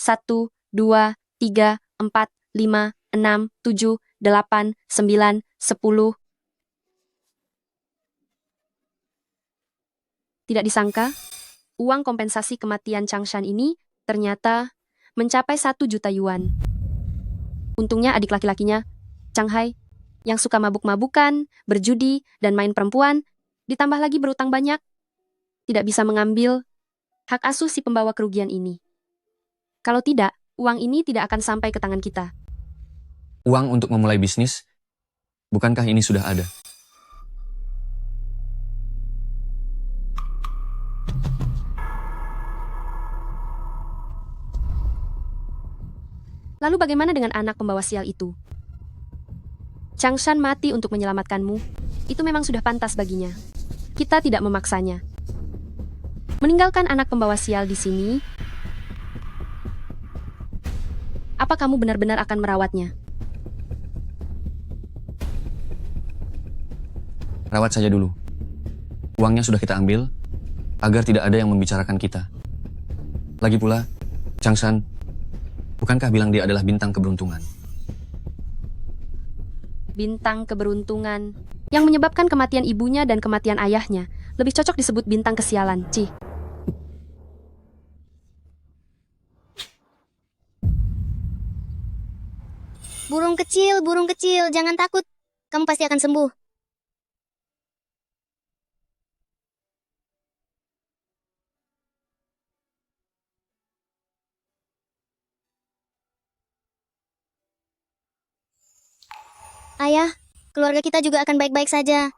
1, 2, 3, 4, 5, 6, 7, 8, 9, 10. Tidak disangka, uang kompensasi kematian Changshan ini ternyata mencapai 1 juta yuan. Untungnya adik laki-lakinya, Chang Hai, yang suka mabuk-mabukan, berjudi, dan main perempuan, ditambah lagi berutang banyak, tidak bisa mengambil hak asuh si pembawa kerugian ini. Kalau tidak, uang ini tidak akan sampai ke tangan kita. Uang untuk memulai bisnis, bukankah ini sudah ada? Lalu bagaimana dengan anak pembawa sial itu? Changshan mati untuk menyelamatkanmu. Itu memang sudah pantas baginya. Kita tidak memaksanya. Meninggalkan anak pembawa sial di sini, apa kamu benar-benar akan merawatnya? Rawat saja dulu. Uangnya sudah kita ambil, agar tidak ada yang membicarakan kita. Lagi pula, Changshan, bukankah bilang dia adalah bintang keberuntungan? Bintang keberuntungan yang menyebabkan kematian ibunya dan kematian ayahnya. Lebih cocok disebut bintang kesialan, Cih. Burung kecil, jangan takut. Kamu pasti akan sembuh. Ayah, keluarga kita juga akan baik-baik saja.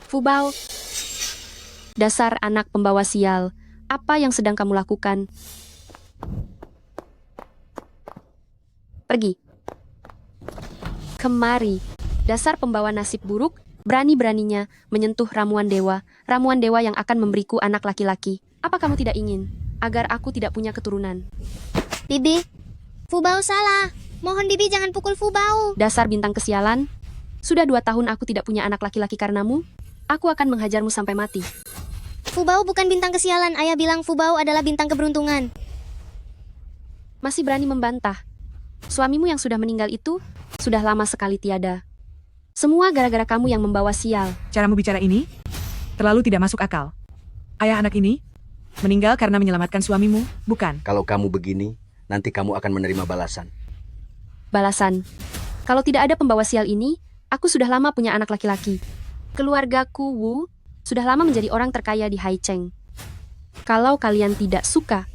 Fubao, dasar anak pembawa sial, apa yang sedang kamu lakukan? Pergi. Kemari, dasar pembawa nasib buruk, berani-beraninya menyentuh ramuan dewa yang akan memberiku anak laki-laki. Apa kamu tidak ingin agar aku tidak punya keturunan? Bibi, Fubao salah. Mohon Bibi jangan pukul Fubao. Dasar bintang kesialan, sudah 2 tahun aku tidak punya anak laki-laki karenamu. Aku akan menghajarmu sampai mati. Fubao bukan bintang kesialan. Ayah bilang Fubao adalah bintang keberuntungan. Masih berani membantah. Suamimu yang sudah meninggal itu sudah lama sekali tiada. Semua gara-gara kamu yang membawa sial. Caramu bicara ini terlalu tidak masuk akal. Ayah anak ini meninggal karena menyelamatkan suamimu, bukan? Kalau kamu begini, nanti kamu akan menerima balasan. Balasan. Kalau tidak ada pembawa sial ini, aku sudah lama punya anak laki-laki. Keluargaku Wu sudah lama menjadi orang terkaya di Haicheng. Kalau kalian tidak suka,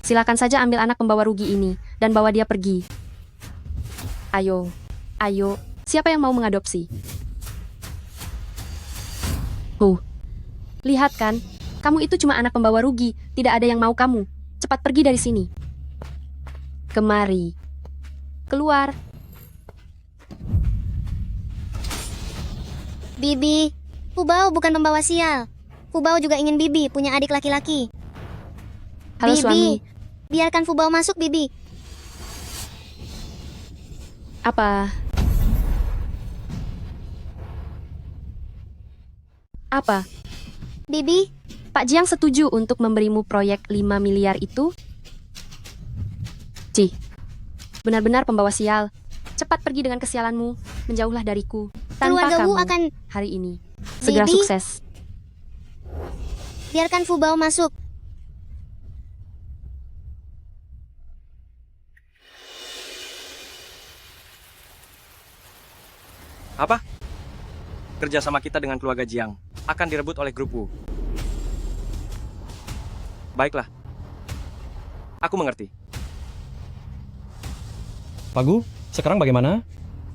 silakan saja ambil anak pembawa rugi ini dan bawa dia pergi. Ayo, siapa yang mau mengadopsi? Lihat kan, kamu itu cuma anak pembawa rugi, tidak ada yang mau kamu. Cepat pergi dari sini. Kemari. Keluar. Bibi, Fubao bukan pembawa sial. Fubao juga ingin Bibi punya adik laki-laki. Halo Bibi, suami. biarkan Fubao masuk, Bibi. Apa? Bibi, Pak Jiang setuju untuk memberimu proyek 5 miliar itu? Cih, benar-benar pembawa sial. Cepat pergi dengan kesialanmu, menjauhlah dariku. Tanpa keluarga Wu kamu akan... hari ini. Segera Bibi? sukses. Biarkan Fubao masuk. Apa? Kerjasama kita dengan keluarga Jiang akan direbut oleh grup Wu. Baiklah. Aku mengerti. Pak Gu, sekarang bagaimana?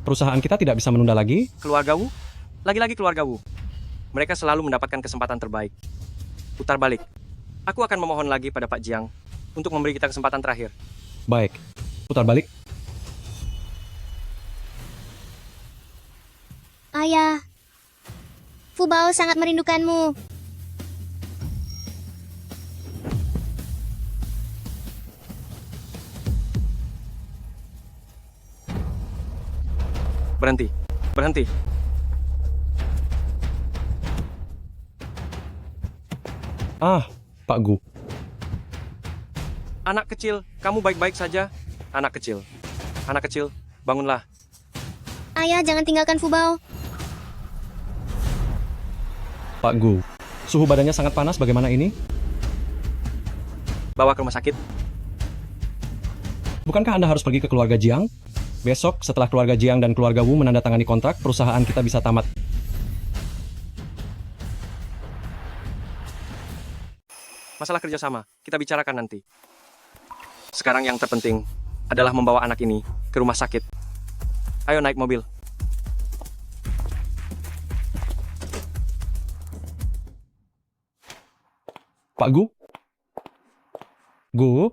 Perusahaan kita tidak bisa menunda lagi? Keluarga Wu? Lagi-lagi keluarga Wu. Mereka selalu mendapatkan kesempatan terbaik. Putar balik. Aku akan memohon lagi pada Pak Jiang untuk memberi kita kesempatan terakhir. Baik, putar balik. Ayah, Fubao sangat merindukanmu. Berhenti. Berhenti. Ah, Pak Gu. Anak kecil, kamu baik-baik saja? Anak kecil. Anak kecil, bangunlah. Ayah, jangan tinggalkan Fubao. Pak Gu. Suhu badannya sangat panas, bagaimana ini? Bawa ke rumah sakit. Bukankah Anda harus pergi ke keluarga Jiang? Besok, setelah keluarga Jiang dan keluarga Wu menandatangani kontrak, perusahaan kita bisa tamat. Masalah kerjasama, kita bicarakan nanti. Sekarang yang terpenting adalah membawa anak ini ke rumah sakit. Ayo naik mobil. Pak Gu? Gu?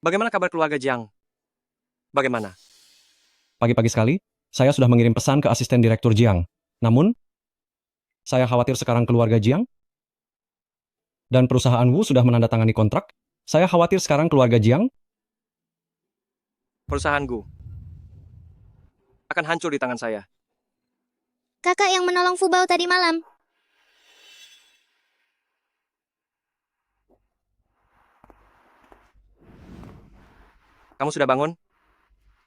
Bagaimana kabar keluarga Jiang? Bagaimana? Pagi-pagi sekali, saya sudah mengirim pesan ke asisten direktur Jiang. Namun, saya khawatir sekarang keluarga Jiang dan perusahaan Wu sudah menandatangani kontrak. Saya khawatir sekarang keluarga Jiang. Perusahaan Gu akan hancur di tangan saya. Kakak yang menolong Fubao tadi malam. Kamu sudah bangun?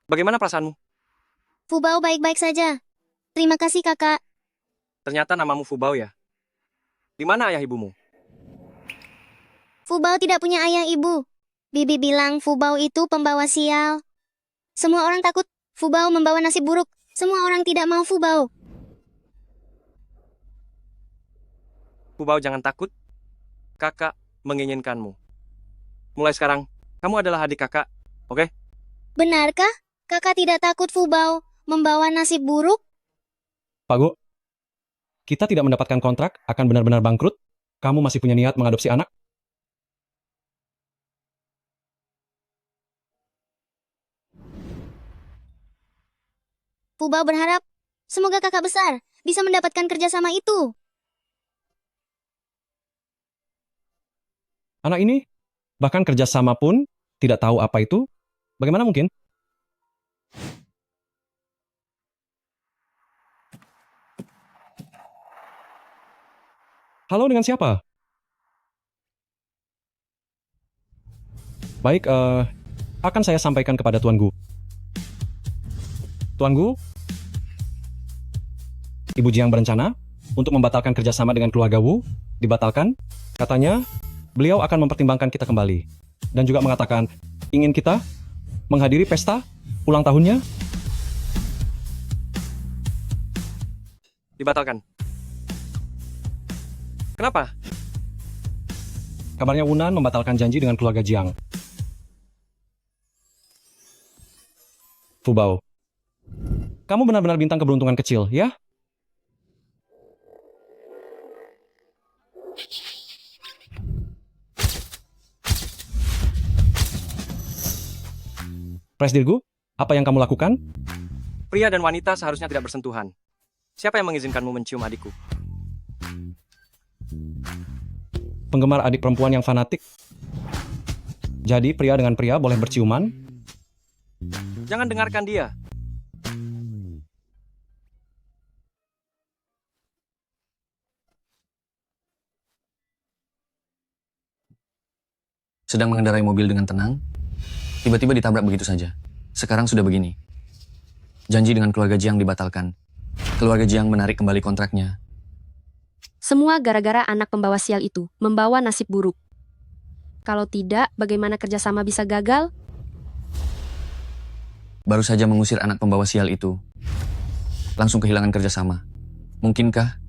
Bagaimana perasaanmu? Fubao baik-baik saja. Terima kasih, kakak. Ternyata namamu Fubao ya? Di mana ayah ibumu? Fubao tidak punya ayah ibu. Bibi bilang Fubao itu pembawa sial. Semua orang takut Fubao membawa nasib buruk. Semua orang tidak mau Fubao. Fubao jangan takut. Kakak menginginkanmu. Mulai sekarang, kamu adalah adik kakak, oke? Benarkah? Kakak tidak takut Fubao membawa nasib buruk? Pak Gu, kita tidak mendapatkan kontrak, akan benar-benar bangkrut. Kamu masih punya niat mengadopsi anak? Fubao berharap semoga kakak besar bisa mendapatkan kerjasama itu. Anak ini, bahkan kerjasama pun tidak tahu apa itu. Bagaimana mungkin? Halo, dengan siapa? Baik, akan saya sampaikan kepada Tuan Gu. Tuan Gu, Ibu Jiang berencana untuk membatalkan kerjasama dengan keluarga Wu, dibatalkan. Katanya, beliau akan mempertimbangkan kita kembali. Dan juga mengatakan, ingin kita menghadiri pesta ulang tahunnya. Dibatalkan. Kenapa? Kabarnya Wunan membatalkan janji dengan keluarga Jiang. Fubao, kamu benar-benar bintang keberuntungan kecil, ya? Presdirgu, apa yang kamu lakukan? Pria dan wanita seharusnya tidak bersentuhan. Siapa yang mengizinkanmu mencium adikku? Penggemar adik perempuan yang fanatik. Jadi pria dengan pria boleh berciuman? Jangan dengarkan dia. Sedang mengendarai mobil dengan tenang, tiba-tiba ditabrak begitu saja. Sekarang sudah begini. Janji dengan keluarga Jiang dibatalkan. Keluarga Jiang menarik kembali kontraknya. Semua gara-gara anak pembawa sial itu membawa nasib buruk. Kalau tidak, bagaimana kerjasama bisa gagal? Baru saja mengusir anak pembawa sial itu. Langsung kehilangan kerjasama. Mungkinkah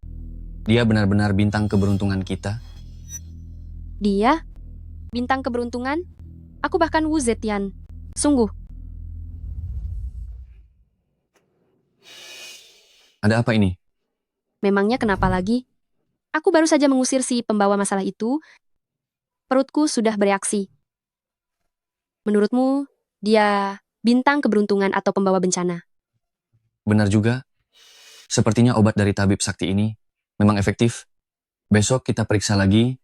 dia benar-benar bintang keberuntungan kita? Dia? Bintang keberuntungan? Aku bahkan Wu Zetian. Sungguh, Ada apa ini? memangnya kenapa lagi? Aku baru saja mengusir si pembawa masalah itu. Perutku sudah bereaksi. Menurutmu, dia bintang keberuntungan atau pembawa bencana? Benar juga. Sepertinya obat dari tabib sakti ini memang efektif. Besok kita periksa lagi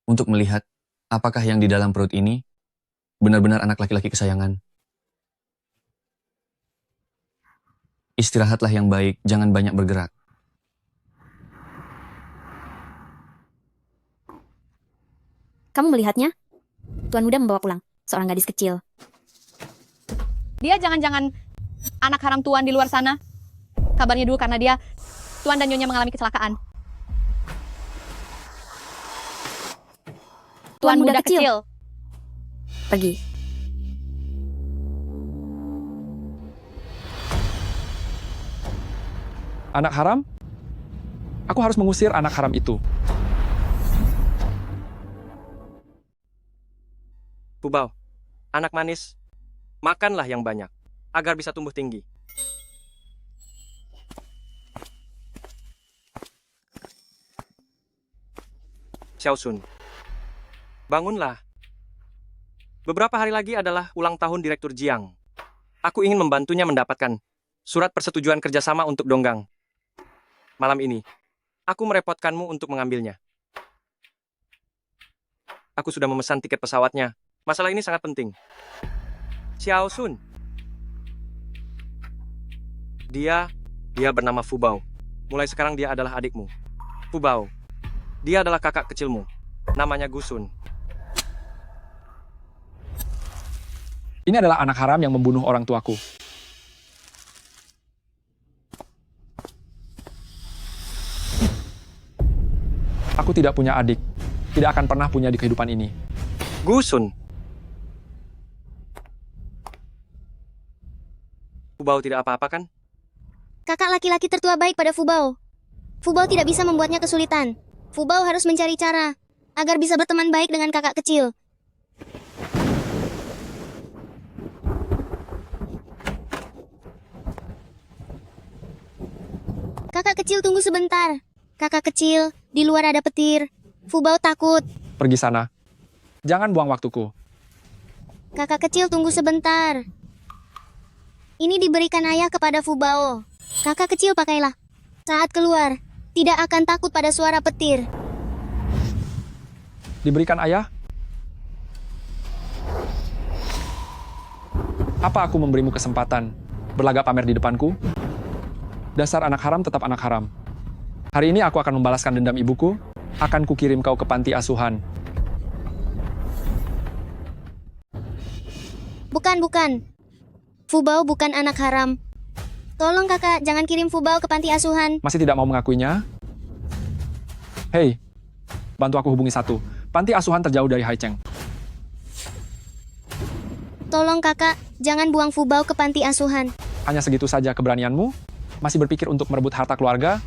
untuk melihat apakah yang di dalam perut ini benar-benar anak laki-laki kesayangan. Istirahatlah yang baik, jangan banyak bergerak. Kamu melihatnya? Tuan muda membawa pulang seorang gadis kecil. Dia jangan-jangan anak haram Tuan di luar sana. Kabarnya dulu karena dia, Tuan dan Nyonya mengalami kecelakaan. Tuan muda kecil. Pergi. Anak haram? Aku harus mengusir anak haram itu. Fubao, anak manis, makanlah yang banyak, agar bisa tumbuh tinggi. Xiaosun, bangunlah. Beberapa hari lagi adalah ulang tahun Direktur Jiang. Aku ingin membantunya mendapatkan surat persetujuan kerjasama untuk Donggang. Malam ini, aku merepotkanmu untuk mengambilnya. Aku sudah memesan tiket pesawatnya. Masalah ini sangat penting. Xiaosun. Dia bernama Fubao. Mulai sekarang dia adalah adikmu. Fubao. Dia adalah kakak kecilmu. Namanya Gusun. Ini adalah anak haram yang membunuh orang tuaku. Aku tidak punya adik. Tidak akan pernah punya di kehidupan ini. Gusun. Fubao tidak apa-apa kan? Kakak laki-laki tertua baik pada Fubao. Fubao tidak bisa membuatnya kesulitan. Fubao harus mencari cara agar bisa berteman baik dengan kakak kecil. Kakak kecil, tunggu sebentar. Kakak kecil, di luar ada petir. Fubao takut. Pergi sana. Jangan buang waktuku. Kakak kecil, tunggu sebentar. Ini diberikan ayah kepada Fubao. Kakak kecil, pakailah. Saat keluar, tidak akan takut pada suara petir. Diberikan ayah? Apa aku memberimu kesempatan berlagak pamer di depanku? Dasar anak haram tetap anak haram. Hari ini aku akan membalaskan dendam ibuku. Akan kukirim kau ke panti asuhan. Bukan. Fubao bukan anak haram. Tolong kakak, jangan kirim Fubao ke panti asuhan. Masih tidak mau mengakuinya? Hei, bantu aku hubungi satu. Panti asuhan terjauh dari Haicheng. Tolong kakak, jangan buang Fubao ke panti asuhan. Hanya segitu saja keberanianmu? Masih berpikir untuk merebut harta keluarga?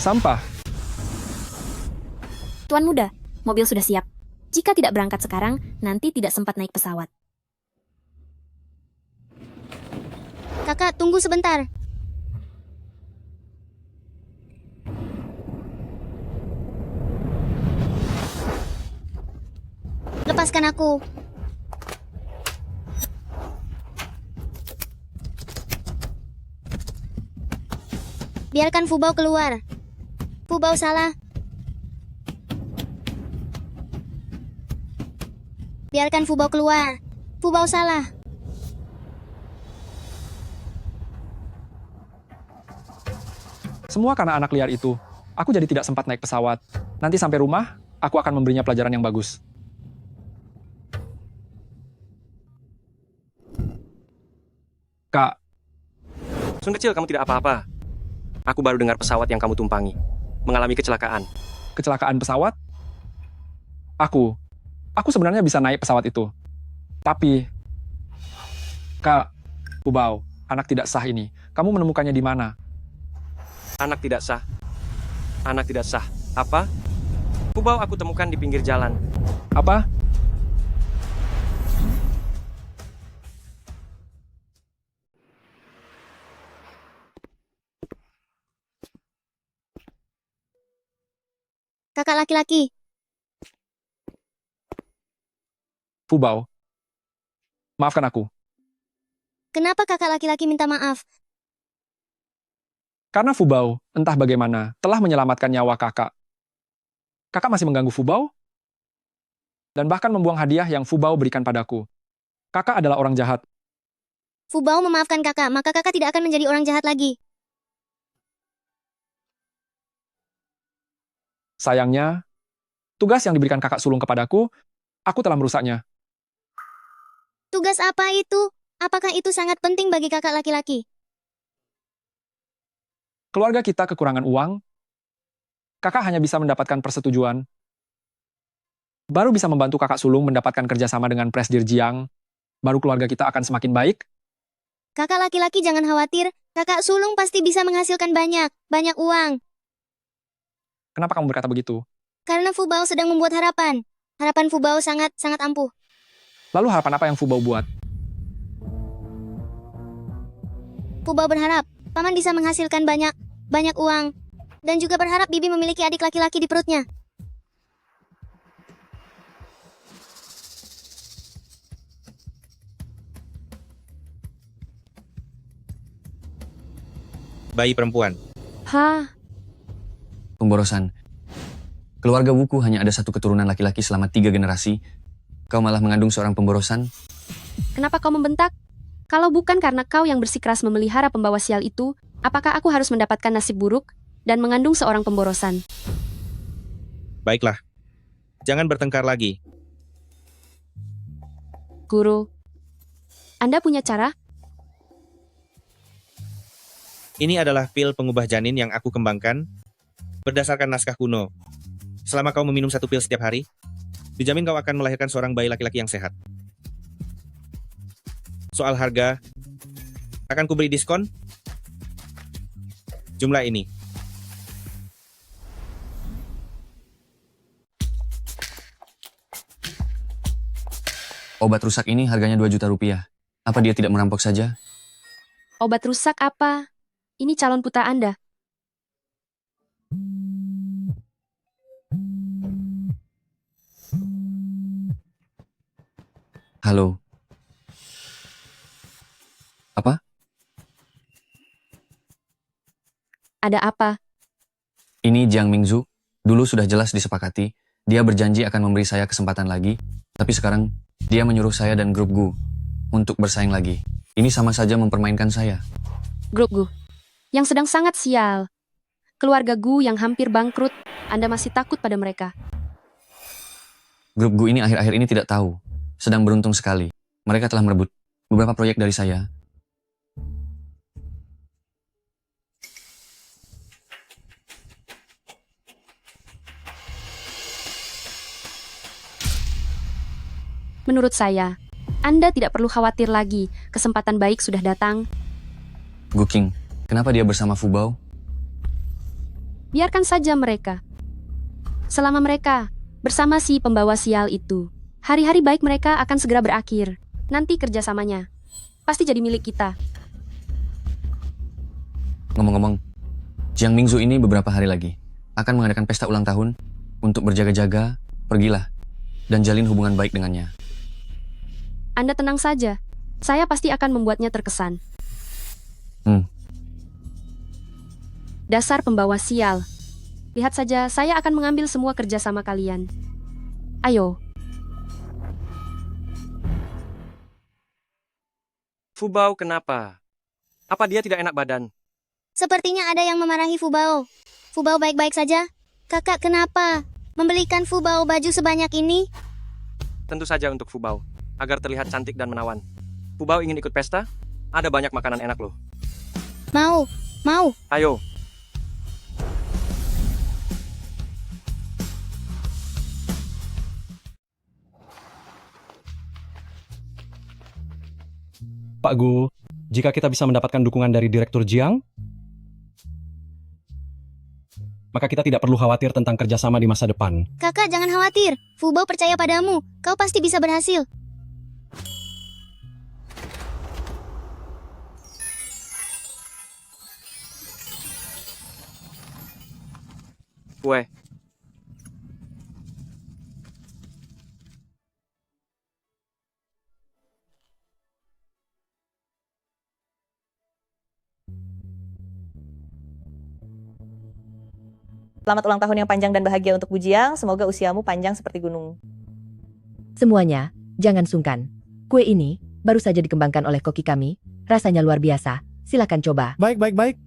Sampah. Tuan muda, mobil sudah siap. Jika tidak berangkat sekarang, nanti tidak sempat naik pesawat. Kakak, tunggu sebentar. Lepaskan aku. Biarkan Fubao keluar. Fubao salah. Biarkan Fubao keluar. Fubao salah. Semua karena anak liar itu. Aku jadi tidak sempat naik pesawat. Nanti sampai rumah, aku akan memberinya pelajaran yang bagus. Kak, Sun kecil, kamu tidak apa-apa. Aku baru dengar pesawat yang kamu tumpangi mengalami kecelakaan. kecelakaan pesawat? Aku sebenarnya bisa naik pesawat itu. Tapi, Kak, Fubao, anak tidak sah ini. Kamu menemukannya di mana? Anak tidak sah. Anak tidak sah. Apa? Fubao aku temukan di pinggir jalan. Apa? Kakak laki-laki. Fubao, maafkan aku. Kenapa kakak laki-laki minta maaf? Karena Fubao, entah bagaimana, telah menyelamatkan nyawa kakak. Kakak masih mengganggu Fubao? Dan bahkan membuang hadiah yang Fubao berikan padaku. Kakak adalah orang jahat. Fubao memaafkan kakak, maka kakak tidak akan menjadi orang jahat lagi. Sayangnya, tugas yang diberikan kakak sulung kepadaku, aku telah merusaknya. Tugas apa itu? Apakah itu sangat penting bagi kakak laki-laki? Keluarga kita kekurangan uang, kakak hanya bisa mendapatkan persetujuan. Baru bisa membantu kakak sulung mendapatkan kerjasama dengan Presdir Jiang, baru keluarga kita akan semakin baik. Kakak laki-laki jangan khawatir, kakak sulung pasti bisa menghasilkan banyak uang. Kenapa kamu berkata begitu? Karena Fubao sedang membuat harapan. Harapan Fubao sangat ampuh. Lalu harapan apa yang Fubao buat? Fubao berharap paman bisa menghasilkan banyak uang. Dan juga berharap bibi memiliki adik laki-laki di perutnya. Bayi perempuan. Hah, Pemborosan. Keluarga Wuku hanya ada satu keturunan laki-laki selama 3 generasi. Kau malah mengandung seorang pemborosan? kenapa kau membentak? Kalau bukan karena kau yang bersikeras memelihara pembawa sial itu, apakah aku harus mendapatkan nasib buruk dan mengandung seorang pemborosan? Baiklah. Jangan bertengkar lagi. Guru, Anda punya cara? Ini adalah pil pengubah janin yang aku kembangkan berdasarkan naskah kuno. Selama kau meminum 1 pil setiap hari, dijamin kau akan melahirkan seorang bayi laki-laki yang sehat. Soal harga, akan kuberi diskon jumlah ini. Obat rusak ini harganya 2 juta rupiah. Apa dia tidak merampok saja? Obat rusak apa? Ini calon putra Anda. Halo. Apa? Ada apa? Ini Jiang Mingzu. Dulu sudah jelas disepakati. Dia berjanji akan memberi saya kesempatan lagi. Tapi sekarang, dia menyuruh saya dan grup Gu untuk bersaing lagi. Ini sama saja mempermainkan saya. Grup Gu, yang sedang sangat sial. Keluarga Gu yang hampir bangkrut, Anda masih takut pada mereka. Grup Gu ini akhir-akhir ini tidak tahu. Sedang beruntung sekali. Mereka telah merebut beberapa proyek dari saya. Menurut saya, Anda tidak perlu khawatir lagi. Kesempatan baik sudah datang. Gu King, kenapa dia bersama Fubao? Biarkan saja mereka. Selama mereka bersama si pembawa sial itu, hari-hari baik mereka akan segera berakhir. Nanti kerjasamanya pasti jadi milik kita. Ngomong-ngomong, Jiang Mingzu ini beberapa hari lagi akan mengadakan pesta ulang tahun. Untuk berjaga-jaga, pergilah dan jalin hubungan baik dengannya. Anda tenang saja. Saya pasti akan membuatnya terkesan. Dasar pembawa sial. Lihat saja, saya akan mengambil semua kerjasama kalian. Ayo. Fubao kenapa? Apa dia tidak enak badan? Sepertinya ada yang memarahi Fubao. Fubao baik-baik saja? Kakak kenapa membelikan Fubao baju sebanyak ini? Tentu saja untuk Fubao, agar terlihat cantik dan menawan. Fubao ingin ikut pesta? Ada banyak makanan enak loh. Mau. Ayo. Pak Gu, jika kita bisa mendapatkan dukungan dari Direktur Jiang, maka kita tidak perlu khawatir tentang kerjasama di masa depan. Kakak jangan khawatir. Fubao percaya padamu. Kau pasti bisa berhasil. Kue. Selamat ulang tahun yang panjang dan bahagia untuk Bu Jiang. Semoga usiamu panjang seperti gunung. Semuanya, jangan sungkan. Kue ini baru saja dikembangkan oleh koki kami. Rasanya luar biasa. Silakan coba. Baik, baik, baik.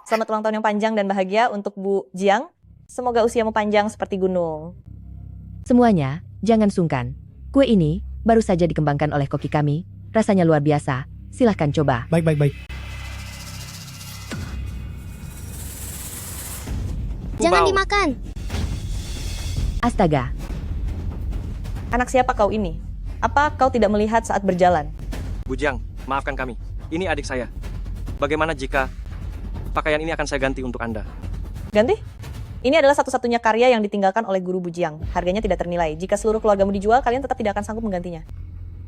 Selamat ulang tahun yang panjang dan bahagia untuk Bu Jiang. Semoga usiamu panjang seperti gunung. Semuanya, jangan sungkan. Kue ini baru saja dikembangkan oleh koki kami. Rasanya luar biasa. Silakan coba. Baik, baik, baik. Jangan Fubao. dimakan. Astaga, Anak siapa kau ini? Apa kau tidak melihat saat berjalan? Bu Jiang, maafkan kami. Ini adik saya. Bagaimana jika pakaian ini akan saya ganti untuk Anda? Ganti? Ini adalah satu-satunya karya yang ditinggalkan oleh guru Bu Jiang. Harganya tidak ternilai. Jika seluruh keluargamu dijual, kalian tetap tidak akan sanggup menggantinya.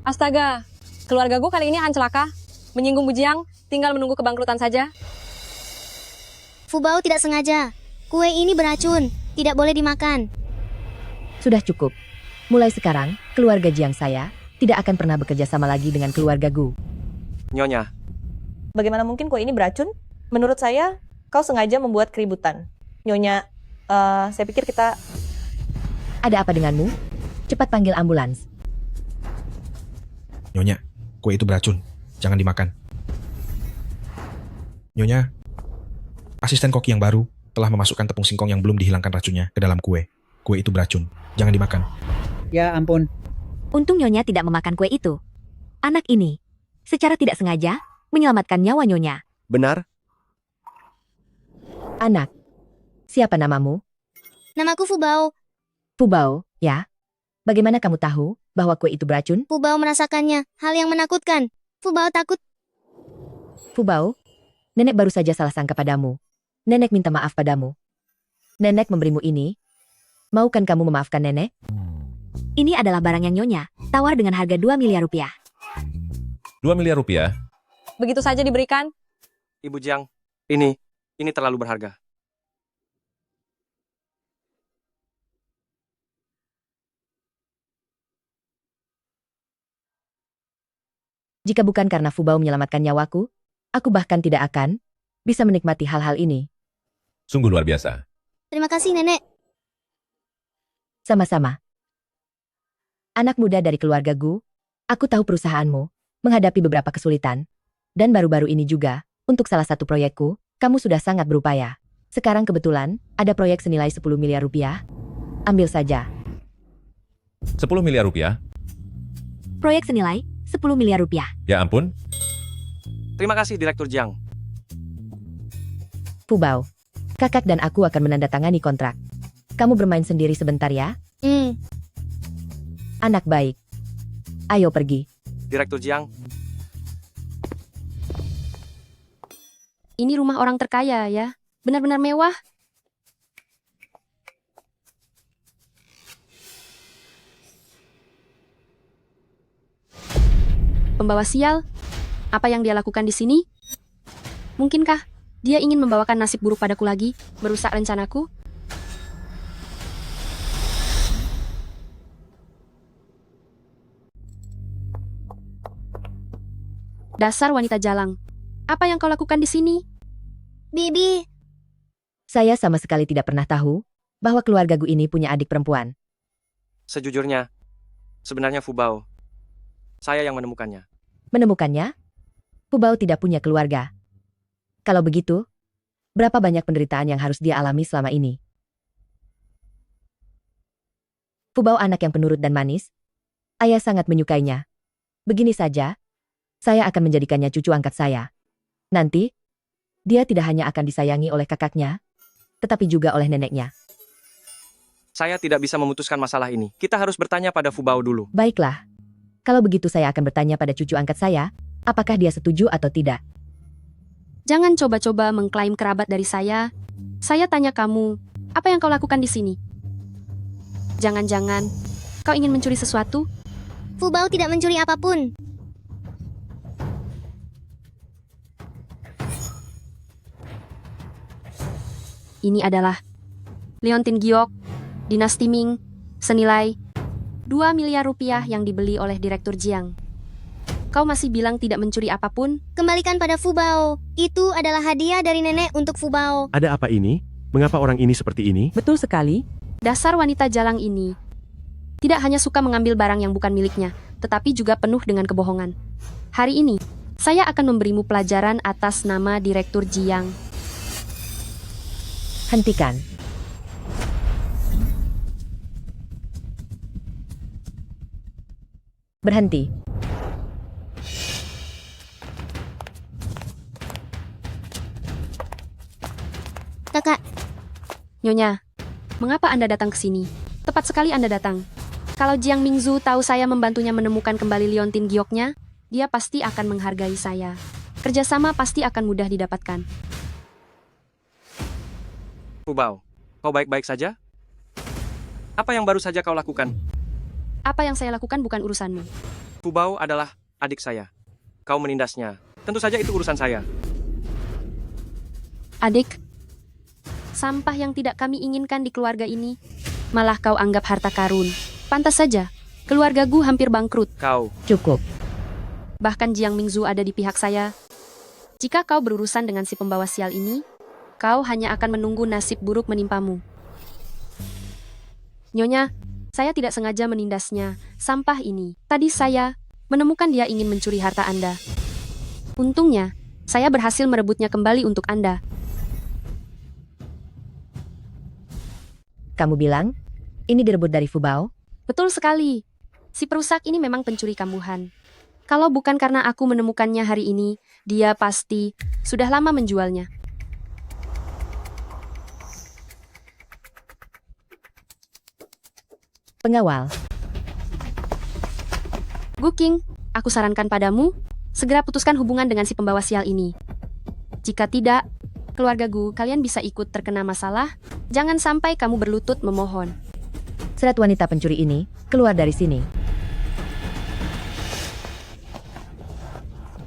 Astaga, keluargaku kali ini akan celaka. Menyinggung Bu Jiang, tinggal menunggu kebangkrutan saja. Fubao tidak sengaja. Kue ini beracun. Tidak boleh dimakan. sudah cukup. Mulai sekarang, keluarga Jiang saya tidak akan pernah bekerja sama lagi dengan keluarga Gu. Nyonya, Bagaimana mungkin kue ini beracun? Menurut saya, kau sengaja membuat keributan. Nyonya, saya pikir kita... Ada apa denganmu? Cepat panggil ambulans. Nyonya, kue itu beracun. Jangan dimakan. Nyonya, asisten koki yang baru telah memasukkan tepung singkong yang belum dihilangkan racunnya ke dalam kue. Kue itu beracun. Jangan dimakan. Ya ampun. Untung Nyonya tidak memakan kue itu. Anak ini, secara tidak sengaja, menyelamatkan nyawa Nyonya. Benar? Anak, siapa namamu? Namaku Fubao. Fubao, ya? Bagaimana kamu tahu bahwa kue itu beracun? Fubao merasakannya. Hal yang menakutkan. Fubao takut. Fubao, nenek baru saja salah sangka padamu. Nenek minta maaf padamu. Nenek memberimu ini. Maukan kamu memaafkan nenek? Ini adalah barang yang Nyonya tawar dengan harga 2 miliar rupiah. 2 miliar rupiah? Begitu saja diberikan? Ibu Jiang, ini terlalu berharga. Jika bukan karena Fubao menyelamatkan nyawaku, aku bahkan tidak akan bisa menikmati hal-hal ini. Sungguh luar biasa. Terima kasih, Nenek. Sama-sama. Anak muda dari keluarga Gu, aku tahu perusahaanmu menghadapi beberapa kesulitan. Dan baru-baru ini juga, untuk salah satu proyekku, kamu sudah sangat berupaya. Sekarang kebetulan, ada proyek senilai 10 miliar rupiah. Ambil saja. 10 miliar rupiah? Proyek senilai 10 miliar rupiah. Ya ampun. Terima kasih, Direktur Jiang. Fubao, kakak dan aku akan menandatangani kontrak. Kamu bermain sendiri sebentar ya. Anak baik. Ayo pergi. Direktur Jiang, Ini rumah orang terkaya ya. Benar-benar mewah. Pembawa sial, apa yang dia lakukan di sini? Mungkinkah dia ingin membawakan nasib buruk padaku lagi, merusak rencanaku? Dasar wanita jalang. Apa yang kau lakukan di sini? Bibi. Saya sama sekali tidak pernah tahu bahwa keluarga Gu ini punya adik perempuan. sejujurnya, sebenarnya Fubao. Saya yang menemukannya. Menemukannya? Fubao tidak punya keluarga. Kalau begitu, berapa banyak penderitaan yang harus dia alami selama ini? Fubao anak yang penurut dan manis. Ayah sangat menyukainya. Begini saja, saya akan menjadikannya cucu angkat saya. Nanti, dia tidak hanya akan disayangi oleh kakaknya, tetapi juga oleh neneknya. Saya tidak bisa memutuskan masalah ini. Kita harus bertanya pada Fubao dulu. Baiklah. Kalau begitu saya akan bertanya pada cucu angkat saya, apakah dia setuju atau tidak. Jangan coba-coba mengklaim kerabat dari saya. Saya tanya kamu, apa yang kau lakukan di sini? Jangan-jangan kau ingin mencuri sesuatu? Fubao tidak mencuri apapun. Ini adalah Leontin Giok, Dinasti Ming, senilai 2 miliar rupiah yang dibeli oleh Direktur Jiang. Kau masih bilang tidak mencuri apapun? Kembalikan pada Fubao. Itu adalah hadiah dari nenek untuk Fubao. Ada apa ini? Mengapa orang ini seperti ini? Betul sekali. Dasar wanita jalang ini. Tidak hanya suka mengambil barang yang bukan miliknya, tetapi juga penuh dengan kebohongan. Hari ini, saya akan memberimu pelajaran atas nama Direktur Jiang. Hentikan. Berhenti. Kakak, Nyonya, mengapa Anda datang ke sini? Tepat sekali Anda datang. Kalau Jiang Mingzu tahu saya membantunya menemukan kembali Liontin Gioknya, dia pasti akan menghargai saya. Kerjasama pasti akan mudah didapatkan. Fubao, kau baik-baik saja? Apa yang baru saja kau lakukan? Apa yang saya lakukan bukan urusanmu. Fubao adalah adik saya. Kau menindasnya. Tentu saja itu urusan saya. Adik, sampah yang tidak kami inginkan di keluarga ini, malah kau anggap harta karun. Pantas saja, keluarga Gu hampir bangkrut. Kau. Cukup. Bahkan Jiang Mingzu ada di pihak saya. Jika kau berurusan dengan si pembawa sial ini, kau hanya akan menunggu nasib buruk menimpamu. Nyonya, saya tidak sengaja menindasnya. Sampah ini. Tadi saya menemukan dia ingin mencuri harta Anda. Untungnya, saya berhasil merebutnya kembali untuk Anda. Kamu bilang, ini direbut dari Fubao? Betul sekali. Si perusak ini memang pencuri kambuhan. Kalau bukan karena aku menemukannya hari ini, dia pasti sudah lama menjualnya. Pengawal. Guking, aku sarankan padamu, segera putuskan hubungan dengan si pembawa sial ini. Jika tidak, keluarga Gu, kalian bisa ikut terkena masalah. Jangan sampai kamu berlutut memohon. Serat wanita pencuri ini, keluar dari sini.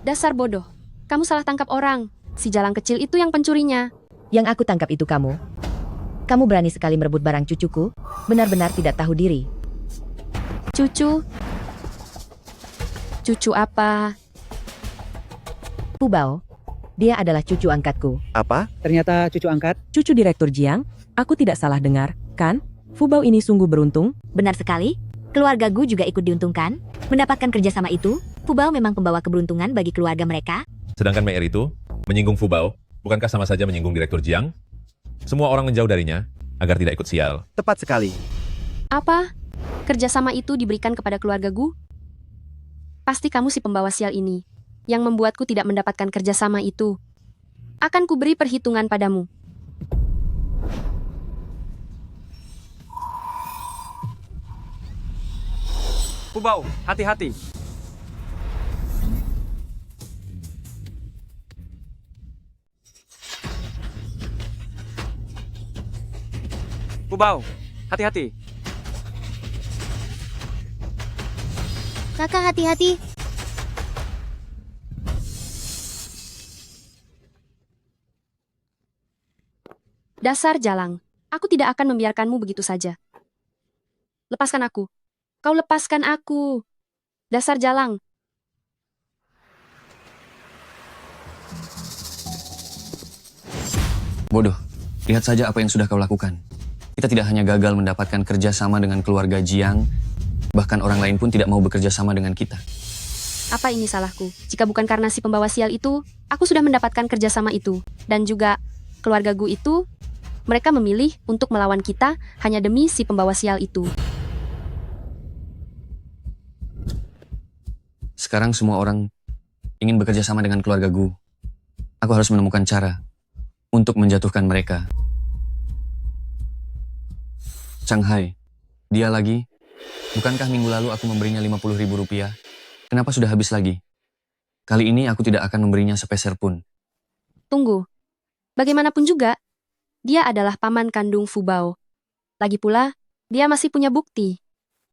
Dasar bodoh. Kamu salah tangkap orang. Si jalang kecil itu yang pencurinya. Yang aku tangkap itu kamu. Kamu berani sekali merebut barang cucuku? Benar-benar tidak tahu diri. Cucu? Cucu apa? Fubao. Dia adalah cucu angkatku. Apa? Ternyata cucu angkat? Cucu Direktur Jiang? Aku tidak salah dengar, kan? Fubao ini sungguh beruntung. benar sekali. Keluarga Gu juga ikut diuntungkan. Mendapatkan kerjasama itu, Fubao memang pembawa keberuntungan bagi keluarga mereka. Sedangkan Meier itu menyinggung Fubao, bukankah sama saja menyinggung Direktur Jiang? Semua orang menjauh darinya agar tidak ikut sial. Tepat sekali. Apa? Kerjasama itu diberikan kepada keluarga Gu? Pasti kamu si pembawa sial ini, yang membuatku tidak mendapatkan kerjasama itu. Akan kuberi perhitungan padamu. Fubao, hati-hati. Fubao, hati-hati. Kakak hati-hati. Dasar jalang, aku tidak akan membiarkanmu begitu saja. Lepaskan aku. Kau lepaskan aku. Dasar jalang. Bodoh, lihat saja apa yang sudah kau lakukan. Kita tidak hanya gagal mendapatkan kerja sama dengan keluarga Jiang, bahkan orang lain pun tidak mau bekerja sama dengan kita. Apa ini salahku? Jika bukan karena si pembawa sial itu, aku sudah mendapatkan kerjasama itu. Dan juga, keluarga Gu itu, mereka memilih untuk melawan kita hanya demi si pembawa sial itu. Sekarang semua orang ingin bekerja sama dengan keluarga Gu. Aku harus menemukan cara untuk menjatuhkan mereka. Shanghai, dia lagi. Bukankah minggu lalu aku memberinya 50.000 rupiah? Kenapa sudah habis lagi? Kali ini aku tidak akan memberinya sepeser pun. Tunggu. Bagaimanapun juga, dia adalah paman kandung Fubao. Lagi pula, dia masih punya bukti.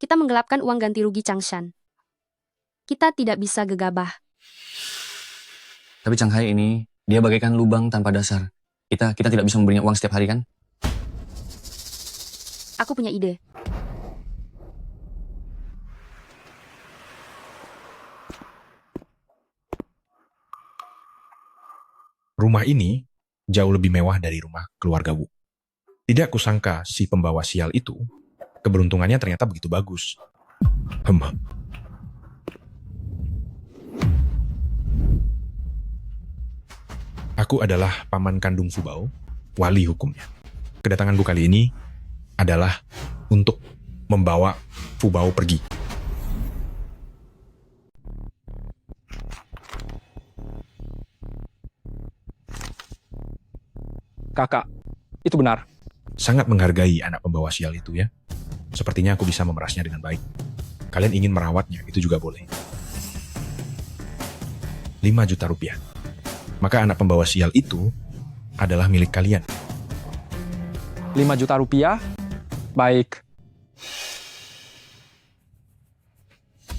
Kita menggelapkan uang ganti rugi Changshan. Kita tidak bisa gegabah. Tapi Shanghai ini, dia bagaikan lubang tanpa dasar. Kita tidak bisa memberinya uang setiap hari kan? Aku punya ide. Rumah ini jauh lebih mewah dari rumah keluarga Wu. Tidak kusangka si pembawa sial itu, keberuntungannya ternyata begitu bagus. Aku adalah paman kandung Fubao, wali hukumnya. Kedatanganku kali ini adalah untuk membawa Fubao pergi. Kakak, itu benar. Sangat menghargai anak pembawa sial itu ya. Sepertinya aku bisa memerasnya dengan baik. Kalian ingin merawatnya, itu juga boleh. 5 juta rupiah. Maka anak pembawa sial itu adalah milik kalian. 5 juta rupiah? Baik.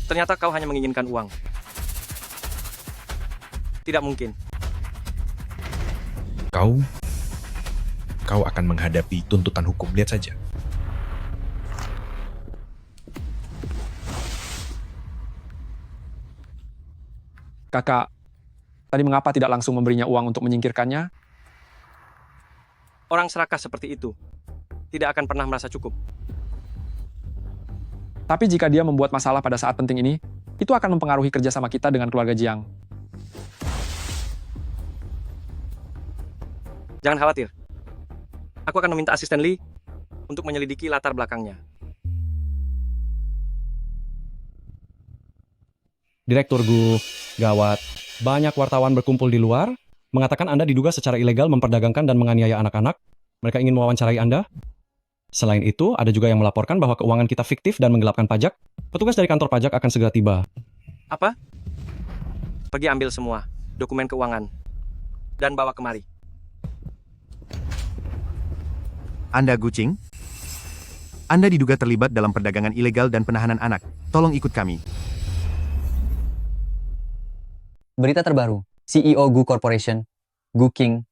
Ternyata kau hanya menginginkan uang. Tidak mungkin. Kau akan menghadapi tuntutan hukum. Lihat saja. Kakak, tadi mengapa tidak langsung memberinya uang untuk menyingkirkannya? Orang serakah seperti itu tidak akan pernah merasa cukup. Tapi jika dia membuat masalah pada saat penting ini, itu akan mempengaruhi kerjasama kita dengan keluarga Jiang. Jangan khawatir. Aku akan meminta asisten Lee untuk menyelidiki latar belakangnya. Direktur Gu, gawat. Banyak wartawan berkumpul di luar, mengatakan Anda diduga secara ilegal memperdagangkan dan menganiaya anak-anak. Mereka ingin mewawancarai Anda. Selain itu, ada juga yang melaporkan bahwa keuangan kita fiktif dan menggelapkan pajak. Petugas dari kantor pajak akan segera tiba. Apa? Pergi ambil semua dokumen keuangan dan bawa kemari. Anda Gucing? Anda diduga terlibat dalam perdagangan ilegal dan penahanan anak. Tolong ikut kami. Berita terbaru, CEO Gu Corporation, Gu King,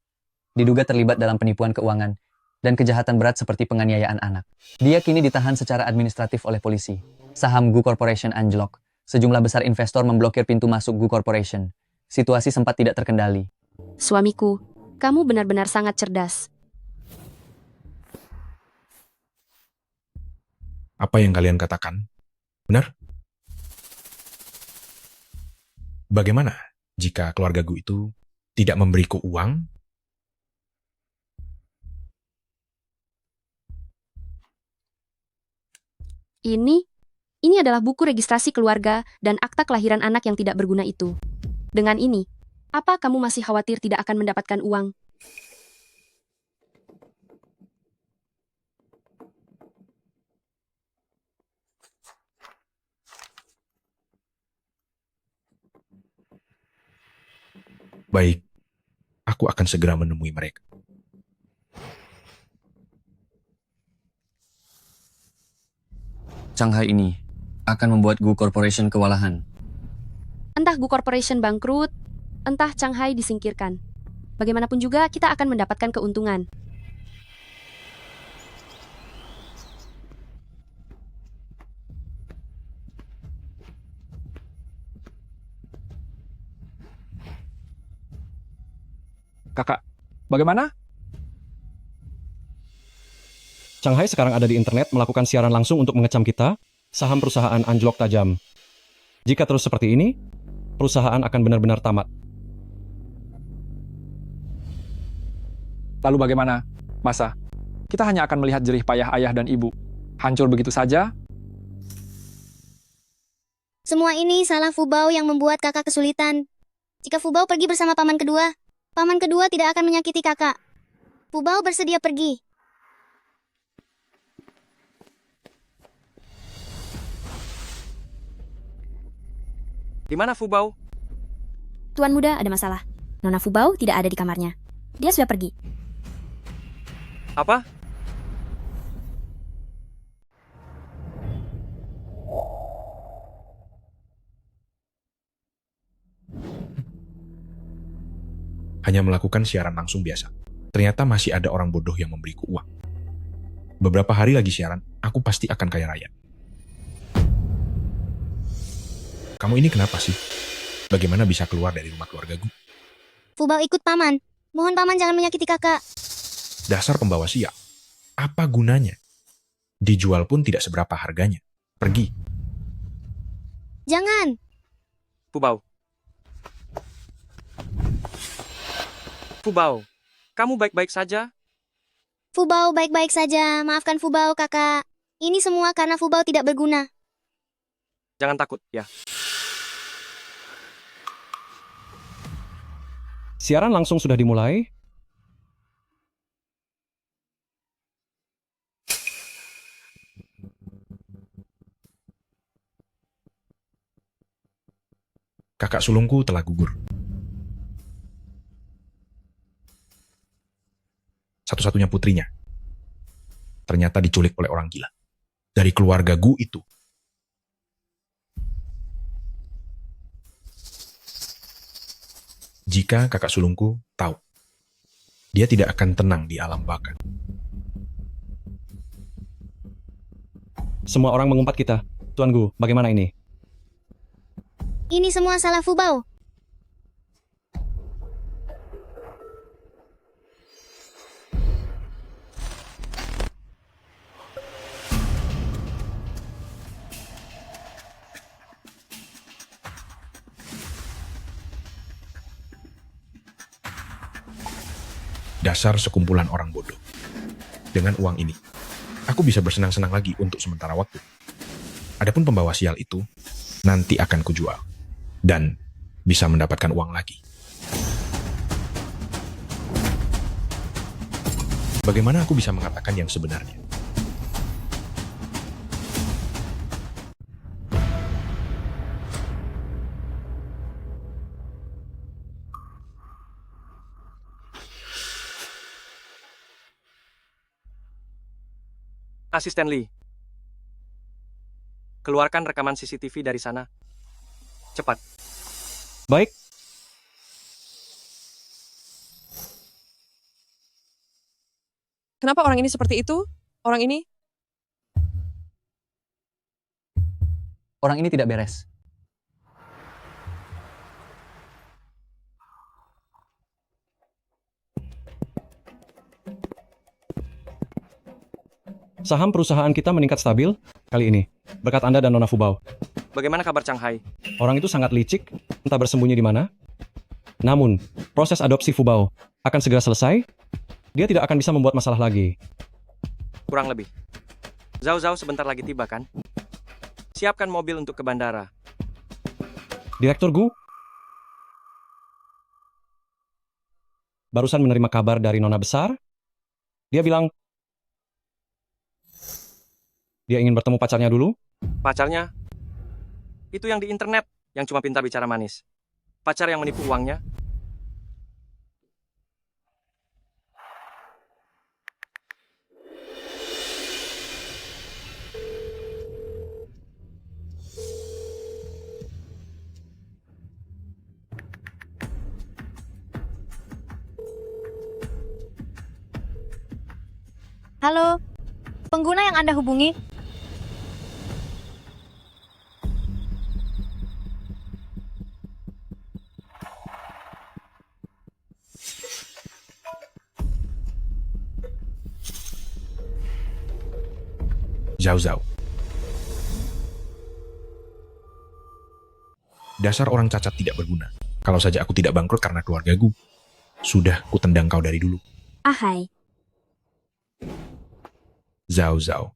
diduga terlibat dalam penipuan keuangan dan kejahatan berat seperti penganiayaan anak. Dia kini ditahan secara administratif oleh polisi. Saham Gu Corporation anjlok. Sejumlah besar investor memblokir pintu masuk Gu Corporation. Situasi sempat tidak terkendali. Suamiku, kamu benar-benar sangat cerdas. Apa yang kalian katakan? Benar? Bagaimana jika keluarga Gu itu tidak memberiku uang? Ini adalah buku registrasi keluarga dan akta kelahiran anak yang tidak berguna itu. Dengan ini, apa kamu masih khawatir tidak akan mendapatkan uang? Baik, aku akan segera menemui mereka. Shanghai ini akan membuat Gu Corporation kewalahan. Entah Gu Corporation bangkrut, entah Shanghai disingkirkan. Bagaimanapun juga kita akan mendapatkan keuntungan. Kakak, bagaimana? Shanghai sekarang ada di internet melakukan siaran langsung untuk mengecam kita. Saham perusahaan anjlok tajam. Jika terus seperti ini, perusahaan akan benar-benar tamat. Lalu bagaimana? Masa kita hanya akan melihat jerih payah ayah dan ibu hancur begitu saja? Semua ini salah Fubao yang membuat kakak kesulitan. Jika Fubao pergi bersama paman kedua tidak akan menyakiti kakak. Fubao bersedia pergi. Di mana Fubao? Tuan muda ada masalah. Nona Fubao tidak ada di kamarnya. Dia sudah pergi. Apa? Hanya melakukan siaran langsung biasa. Ternyata masih ada orang bodoh yang memberiku uang. Beberapa hari lagi siaran, aku pasti akan kaya raya. Kamu ini kenapa sih? Bagaimana bisa keluar dari rumah keluarga Gu? Fubao ikut paman. Mohon paman jangan menyakiti kakak. Dasar pembawa sial. Apa gunanya? Dijual pun tidak seberapa harganya. Pergi. Jangan. Fubao. Fubao, kamu baik-baik saja? Fubao baik-baik saja. Maafkan Fubao kakak. Ini semua karena Fubao tidak berguna. Jangan takut, ya. Siaran langsung sudah dimulai. Kakak sulungku telah gugur. Satu-satunya putrinya. Ternyata diculik oleh orang gila. Dari keluarga Gu itu. Jika kakak sulungku tahu, dia tidak akan tenang di alam baka. Semua orang mengumpat kita. Tuan Gu, bagaimana ini? Ini semua salah Fubao. Dasar sekumpulan orang bodoh. Dengan uang ini, aku bisa bersenang-senang lagi untuk sementara waktu. Adapun pembawa sial itu, nanti akan kujual. Dan bisa mendapatkan uang lagi. Bagaimana aku bisa mengatakan yang sebenarnya? Asisten Lee. Keluarkan rekaman CCTV dari sana. Cepat. Baik. Kenapa orang ini seperti itu? Orang ini? Orang ini tidak beres. Saham perusahaan kita meningkat stabil kali ini, berkat Anda dan Nona Fubao. Bagaimana kabar Shanghai? Orang itu sangat licik, entah bersembunyi di mana. Namun, proses adopsi Fubao akan segera selesai. Dia tidak akan bisa membuat masalah lagi. Kurang lebih. Zhao Zhao sebentar lagi tiba kan? Siapkan mobil untuk ke bandara. Direktur Gu barusan menerima kabar dari Nona Besar. Dia bilang dia ingin bertemu pacarnya dulu. Pacarnya? Itu yang di internet, yang cuma pintar bicara manis. Pacar yang menipu uangnya. Halo, pengguna yang Anda hubungi. Zhao Zhao. Dasar orang cacat tidak berguna. Kalau saja aku tidak bangkrut karena keluarga Gu, sudah kutendang kau dari dulu. Ahai. Zhao Zhao.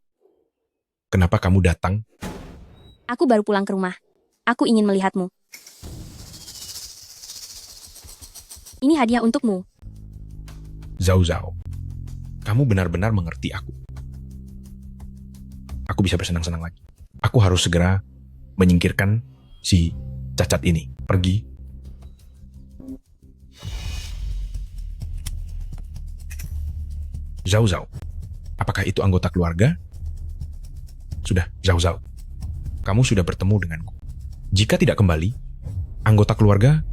Kenapa kamu datang? Aku baru pulang ke rumah. Aku ingin melihatmu. Ini hadiah untukmu. Zhao Zhao. Kamu benar-benar mengerti aku. Aku bisa bersenang-senang lagi. Aku harus segera menyingkirkan si cacat ini. Pergi. Zhao Zhao. Apakah itu anggota keluarga? Sudah, Zhao Zhao. Kamu sudah bertemu denganku. Jika tidak kembali, anggota keluarga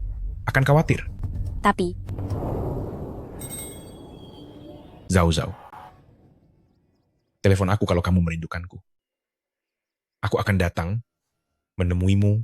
akan khawatir. Tapi, Zhao Zhao. Telepon aku kalau kamu merindukanku. Aku akan datang menemuimu.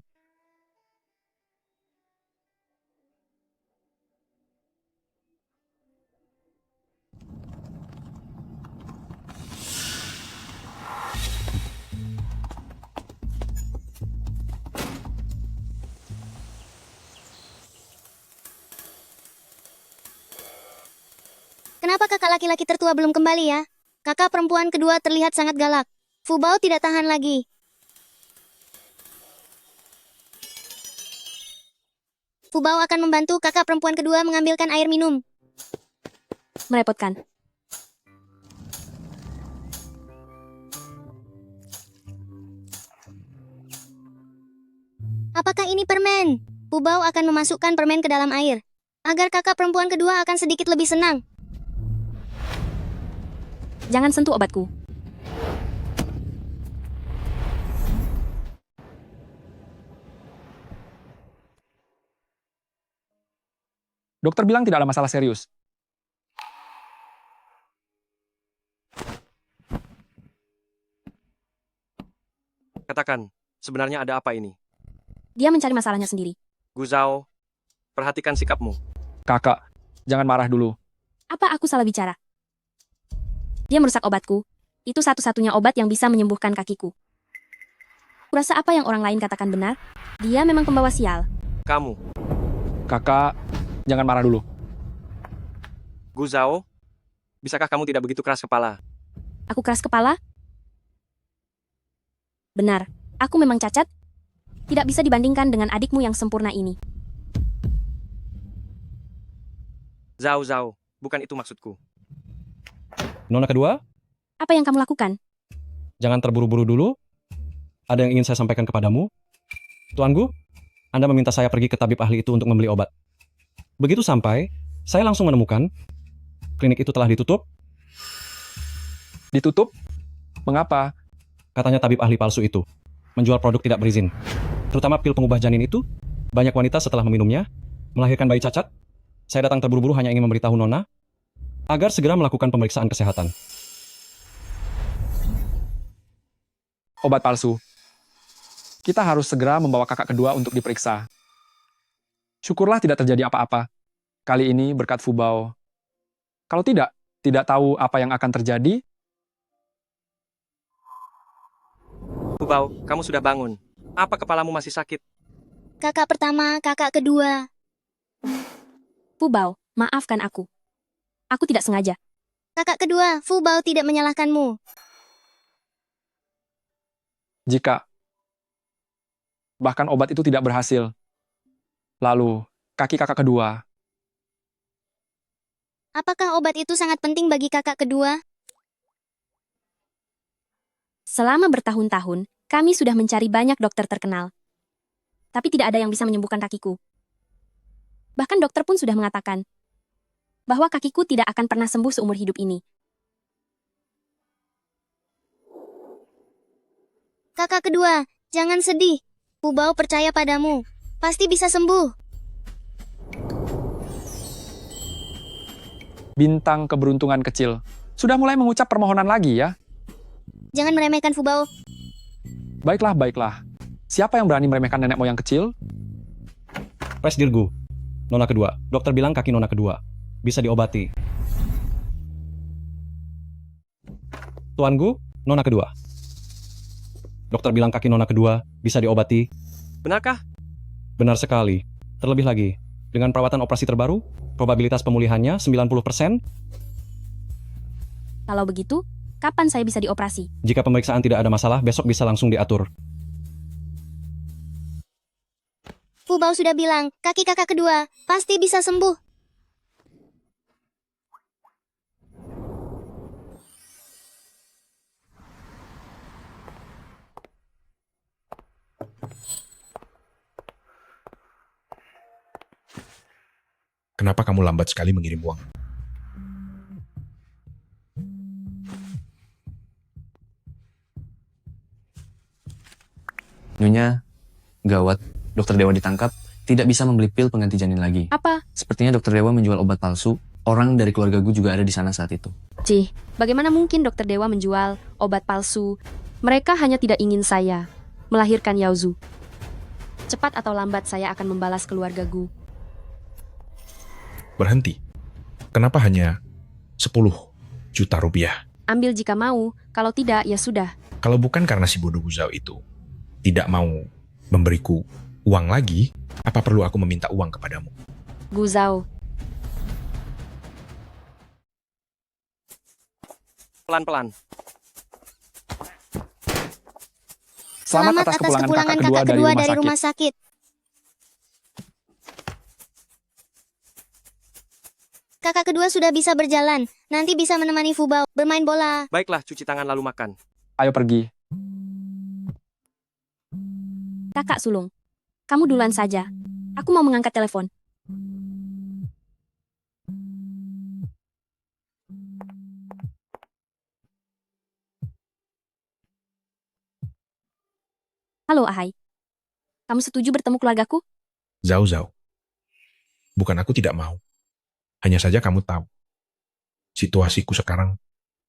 Kenapa kakak laki-laki tertua belum kembali ya? Kakak perempuan kedua terlihat sangat galak. Fubao tidak tahan lagi. Fubao akan membantu kakak perempuan kedua mengambilkan air minum. Merepotkan. Apakah ini permen? Fubao akan memasukkan permen ke dalam air. Agar kakak perempuan kedua akan sedikit lebih senang. Jangan sentuh obatku. Dokter bilang tidak ada masalah serius. Katakan, sebenarnya ada apa ini? Dia mencari masalahnya sendiri. Gu Zhao, perhatikan sikapmu. Kakak, jangan marah dulu. Apa aku salah bicara? Dia merusak obatku. Itu satu-satunya obat yang bisa menyembuhkan kakiku. Kurasa apa yang orang lain katakan benar? Dia memang pembawa sial. Kamu, Kakak, jangan marah dulu. Gu Zhao, bisakah kamu tidak begitu keras kepala? Aku keras kepala? Benar, aku memang cacat. Tidak bisa dibandingkan dengan adikmu yang sempurna ini. Zhao, bukan itu maksudku. Nona kedua, Apa yang kamu lakukan? jangan terburu-buru dulu. Ada yang ingin saya sampaikan kepadamu. Tuan Gu, Anda meminta saya pergi ke tabib ahli itu untuk membeli obat. Begitu sampai, saya langsung menemukan klinik itu telah ditutup. Ditutup? Mengapa? Katanya tabib ahli palsu itu menjual produk tidak berizin. Terutama pil pengubah janin itu, banyak wanita setelah meminumnya melahirkan bayi cacat. Saya datang terburu-buru hanya ingin memberitahu Nona agar segera melakukan pemeriksaan kesehatan. Obat palsu. Kita harus segera membawa kakak kedua untuk diperiksa. Syukurlah tidak terjadi apa-apa. Kali ini berkat Fubao. Kalau tidak tahu apa yang akan terjadi. Fubao, kamu sudah bangun. Apa kepalamu masih sakit? Kakak pertama, kakak kedua. Fubao, maafkan aku. Aku tidak sengaja. Kakak kedua, Fubao tidak menyalahkanmu. Jika bahkan obat itu tidak berhasil, lalu kaki kakak kedua. Apakah obat itu sangat penting bagi kakak kedua? Selama bertahun-tahun, kami sudah mencari banyak dokter terkenal. Tapi tidak ada yang bisa menyembuhkan kakiku. Bahkan dokter pun sudah mengatakan bahwa kakiku tidak akan pernah sembuh seumur hidup ini. Kakak kedua, jangan sedih. Fubao percaya padamu. Pasti bisa sembuh. Bintang keberuntungan kecil. Sudah mulai mengucap permohonan lagi ya? Jangan meremehkan Fubao. Baiklah. Siapa yang berani meremehkan nenek moyang kecil? Presdirgu, Nona kedua. Dokter bilang kaki Nona kedua bisa diobati. Tuan Gu, Nona kedua. Dokter bilang kaki Nona kedua bisa diobati. Benarkah? Benar sekali. Terlebih lagi, dengan perawatan operasi terbaru, probabilitas pemulihannya 90%. Kalau begitu, kapan saya bisa dioperasi? Jika pemeriksaan tidak ada masalah, besok bisa langsung diatur. Fubao sudah bilang, kaki kakak kedua pasti bisa sembuh. Kenapa kamu lambat sekali mengirim uang? Nyonya, gawat. Dokter Dewa ditangkap, tidak bisa membeli pil pengganti janin lagi. Apa? Sepertinya Dokter Dewa menjual obat palsu. Orang dari keluarga Gu juga ada di sana saat itu. Cih, bagaimana mungkin dokter Dewa menjual obat palsu? Mereka hanya tidak ingin saya melahirkan Yaozu. Cepat atau lambat saya akan membalas keluarga Gu. Berhenti. Kenapa hanya 10 juta rupiah? Ambil jika mau, kalau tidak ya sudah. Kalau bukan karena si bodoh Guzao itu tidak mau memberiku uang lagi, apa perlu aku meminta uang kepadamu? Gu Zhao, Pelan-pelan. Selamat atas kepulangan kakak kedua dari rumah sakit. Kakak kedua sudah bisa berjalan. Nanti bisa menemani Fubao bermain bola. Baiklah, cuci tangan lalu makan. Ayo pergi. Kakak sulung, kamu duluan saja. Aku mau mengangkat telepon. Halo Ahai. Kamu setuju bertemu keluargaku? Zhao Zhao. Bukan aku tidak mau. Hanya saja kamu tahu. Situasiku sekarang,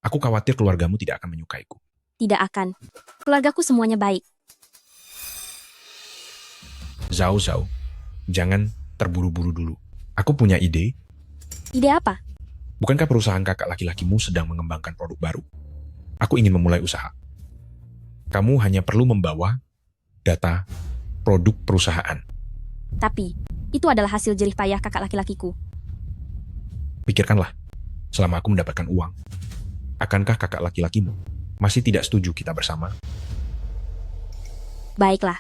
aku khawatir keluargamu tidak akan menyukaiku. Tidak akan. Keluargaku semuanya baik. Zhao Zhao, jangan terburu-buru dulu. Aku punya ide. Ide apa? Bukankah perusahaan kakak laki-lakimu sedang mengembangkan produk baru? Aku ingin memulai usaha. Kamu hanya perlu membawa data produk perusahaan. Tapi, itu adalah hasil jerih payah kakak laki-lakiku. Pikirkanlah, selama aku mendapatkan uang, akankah kakak laki-lakimu masih tidak setuju kita bersama? Baiklah.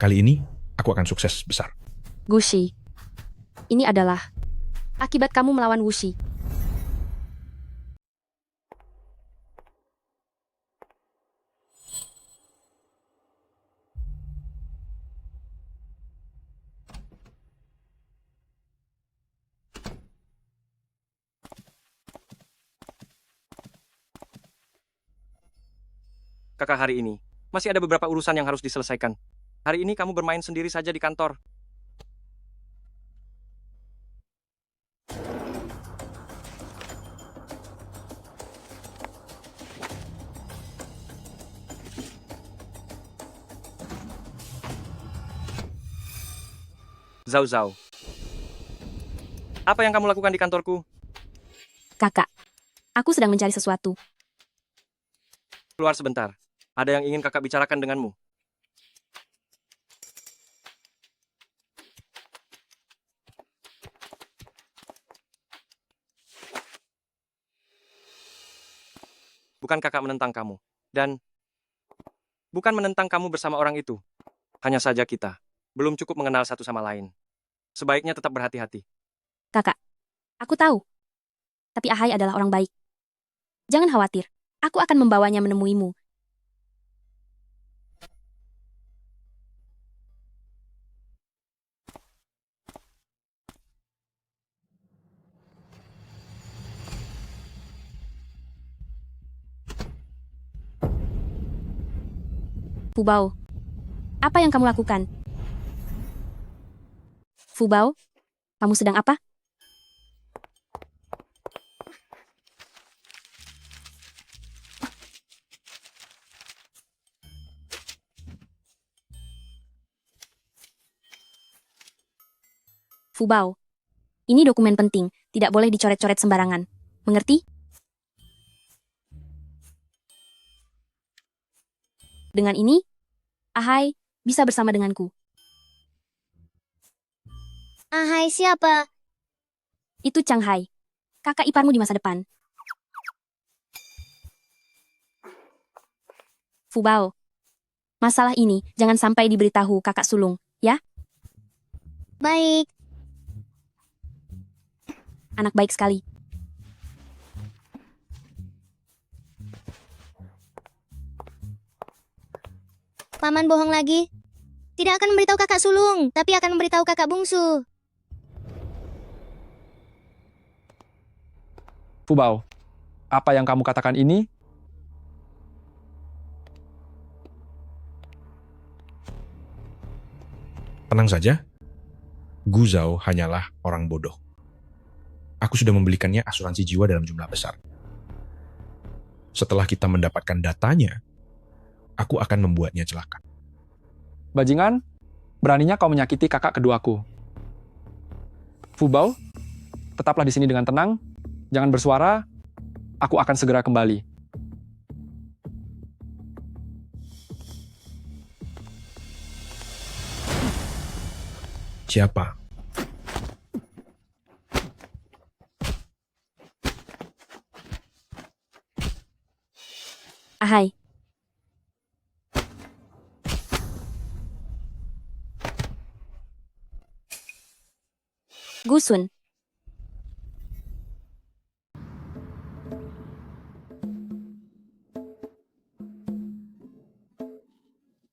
Kali ini, aku akan sukses besar. Gushi. Ini adalah akibat kamu melawan Wushi. Kakak, hari ini masih ada beberapa urusan yang harus diselesaikan. Hari ini kamu bermain sendiri saja di kantor. Zhao Zhao. Apa yang kamu lakukan di kantorku? Kakak, aku sedang mencari sesuatu. Keluar sebentar. Ada yang ingin kakak bicarakan denganmu. Bukan kakak menentang kamu. Dan bukan menentang kamu bersama orang itu. Hanya saja kita belum cukup mengenal satu sama lain. Sebaiknya tetap berhati-hati. Kakak, aku tahu. Tapi Ahai adalah orang baik. Jangan khawatir, aku akan membawanya menemuimu. Fubao, apa yang kamu lakukan? Fubao, kamu sedang apa? Fubao, ini dokumen penting, tidak boleh dicoret-coret sembarangan. Mengerti? Dengan ini, Ahai bisa bersama denganku. Ahai siapa? Itu Changhai, kakak iparmu di masa depan. Fubao, masalah ini jangan sampai diberitahu kakak sulung, ya? Baik. Anak baik sekali. Paman bohong lagi. Tidak akan memberitahu kakak sulung, tapi akan memberitahu kakak bungsu. Fubao, apa yang kamu katakan ini? Tenang saja, Gu Zhao hanyalah orang bodoh. Aku sudah membelikannya asuransi jiwa dalam jumlah besar. Setelah kita mendapatkan datanya, aku akan membuatnya celaka. Bajingan, beraninya kau menyakiti kakak keduaku. Fubao, tetaplah di sini dengan tenang, jangan bersuara, aku akan segera kembali. Siapa? Hai. Gusun.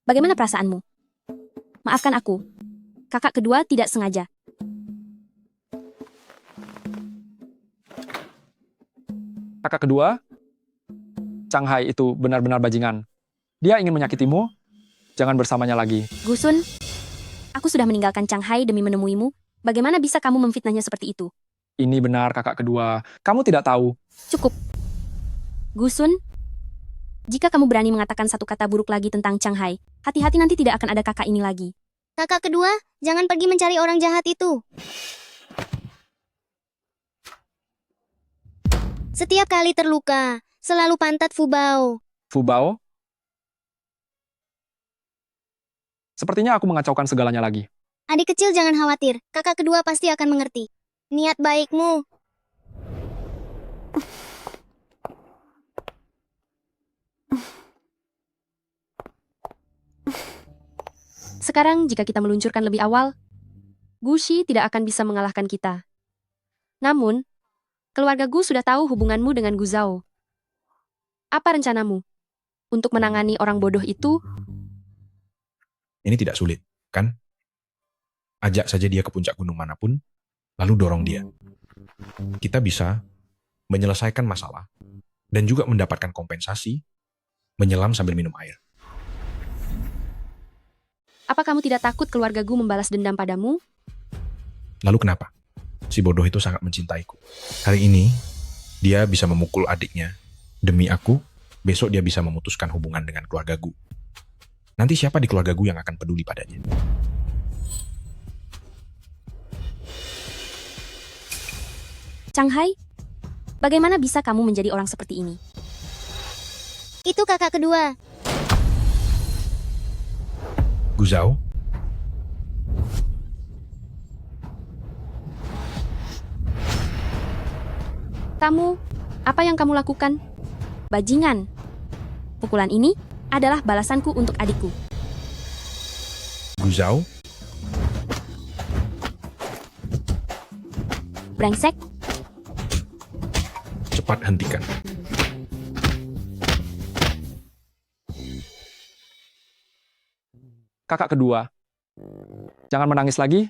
Bagaimana perasaanmu? Maafkan aku. Kakak kedua tidak sengaja. Kakak kedua, Chang Hai itu benar-benar bajingan. Dia ingin menyakitimu, jangan bersamanya lagi. Gusun, aku sudah meninggalkan Chang Hai demi menemuimu. Bagaimana bisa kamu memfitnahnya seperti itu? Ini benar kakak kedua. Kamu tidak tahu. Cukup. Gusun, jika kamu berani mengatakan satu kata buruk lagi tentang Chang Hai, hati-hati nanti tidak akan ada kakak ini lagi. Kakak kedua, jangan pergi mencari orang jahat itu. Setiap kali terluka, selalu pantat Fubao. Fubao? Sepertinya aku mengacaukan segalanya lagi. Adik kecil jangan khawatir, kakak kedua pasti akan mengerti. Niat baikmu. Sekarang jika kita meluncurkan lebih awal, Gushi tidak akan bisa mengalahkan kita. Namun, keluarga Gu sudah tahu hubunganmu dengan Gu Zhao. Apa rencanamu? Untuk menangani orang bodoh itu? Ini tidak sulit, kan? Ajak saja dia ke puncak gunung manapun, lalu dorong dia. Kita bisa menyelesaikan masalah dan juga mendapatkan kompensasi menyelam sambil minum air. Apa kamu tidak takut keluarga Gu membalas dendam padamu? Lalu kenapa? Si bodoh itu sangat mencintaiku. Hari ini, dia bisa memukul adiknya. Demi aku, besok dia bisa memutuskan hubungan dengan keluarga Gu. Nanti siapa di keluarga Gu yang akan peduli padanya? Chang Hai, bagaimana bisa kamu menjadi orang seperti ini? Itu kakak kedua. Gu Zhao? Kamu, apa yang kamu lakukan? Bajingan. Pukulan ini adalah balasanku untuk adikku. Gu Zhao? Brengsek. Cepat hentikan. Kakak kedua, jangan menangis lagi.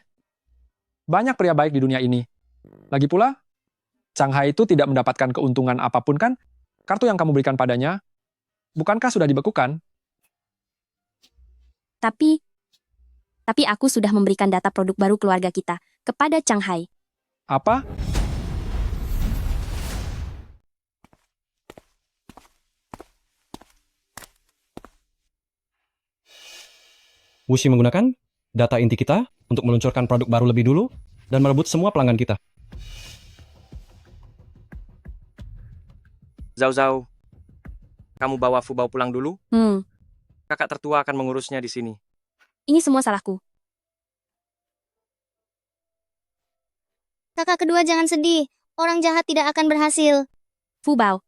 Banyak pria baik di dunia ini. Lagi pula, Chang Hai itu tidak mendapatkan keuntungan apapun kan? Kartu yang kamu berikan padanya, bukankah sudah dibekukan? Tapi aku sudah memberikan data produk baru keluarga kita kepada Chang Hai. Apa? Wuxi menggunakan data inti kita untuk meluncurkan produk baru lebih dulu dan merebut semua pelanggan kita. Zhao Zhao, kamu bawa Fubao pulang dulu? Kakak tertua akan mengurusnya di sini. Ini semua salahku. Kakak kedua jangan sedih, orang jahat tidak akan berhasil. Fubao.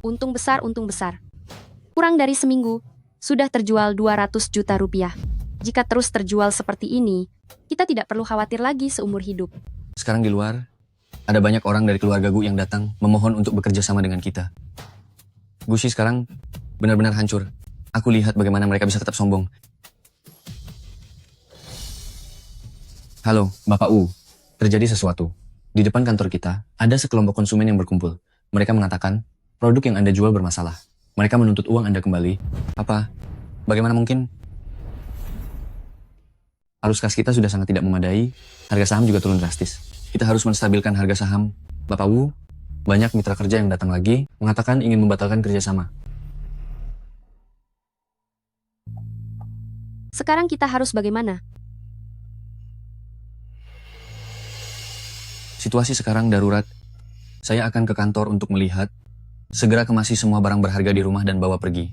Untung besar. Kurang dari seminggu, sudah terjual 200 juta rupiah. Jika terus terjual seperti ini, kita tidak perlu khawatir lagi seumur hidup. Sekarang di luar, ada banyak orang dari keluarga Gu yang datang memohon untuk bekerja sama dengan kita. Gushi sekarang benar-benar hancur. Aku lihat bagaimana mereka bisa tetap sombong. Halo, Bapak U. Terjadi sesuatu. Di depan kantor kita, ada sekelompok konsumen yang berkumpul. Mereka mengatakan, produk yang Anda jual bermasalah. Mereka menuntut uang Anda kembali. Apa? Bagaimana mungkin? Arus kas kita sudah sangat tidak memadai, harga saham juga turun drastis. Kita harus menstabilkan harga saham. Bapak Wu, banyak mitra kerja yang datang lagi, mengatakan ingin membatalkan kerjasama. Sekarang kita harus bagaimana? Situasi sekarang darurat. Saya akan ke kantor untuk melihat. Segera kemasi semua barang berharga di rumah dan bawa pergi.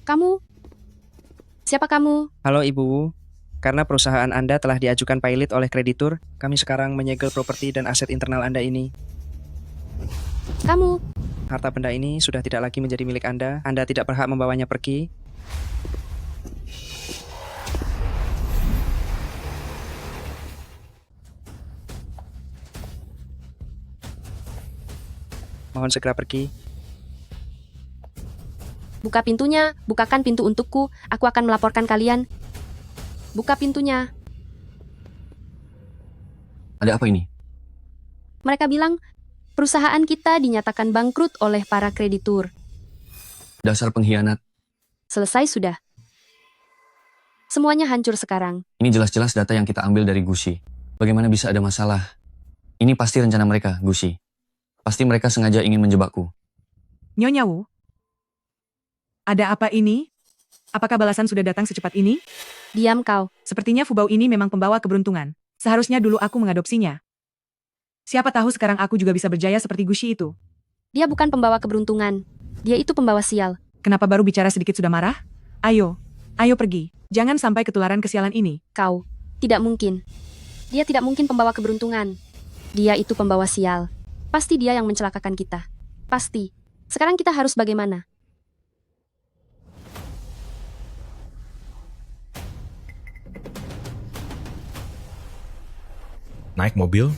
Kamu? Siapa kamu? Halo Ibu, karena perusahaan Anda telah diajukan pilot oleh kreditur, kami sekarang menyegel properti dan aset internal Anda ini. Kamu? Harta benda ini sudah tidak lagi menjadi milik Anda tidak berhak membawanya pergi. Mohon segera pergi. Buka pintunya, bukakan pintu untukku, aku akan melaporkan kalian. Buka pintunya. Ada apa ini? Mereka bilang, perusahaan kita dinyatakan bangkrut oleh para kreditur. Dasar pengkhianat. Selesai sudah. Semuanya hancur sekarang. Ini jelas-jelas data yang kita ambil dari Gusi. Bagaimana bisa ada masalah? Ini pasti rencana mereka, Gusi. Pasti mereka sengaja ingin menjebakku. Nyonya Wu, ada apa ini? Apakah balasan sudah datang secepat ini? Diam kau. Sepertinya Fubao ini memang pembawa keberuntungan. Seharusnya dulu aku mengadopsinya. Siapa tahu sekarang aku juga bisa berjaya seperti Gushi itu. Dia bukan pembawa keberuntungan. Dia itu pembawa sial. Kenapa baru bicara sedikit sudah marah? Ayo pergi. Jangan sampai ketularan kesialan ini. Kau. Tidak mungkin. Dia tidak mungkin pembawa keberuntungan. Dia itu pembawa sial. Pasti dia yang mencelakakan kita. Pasti. Sekarang kita harus bagaimana? Naik mobil,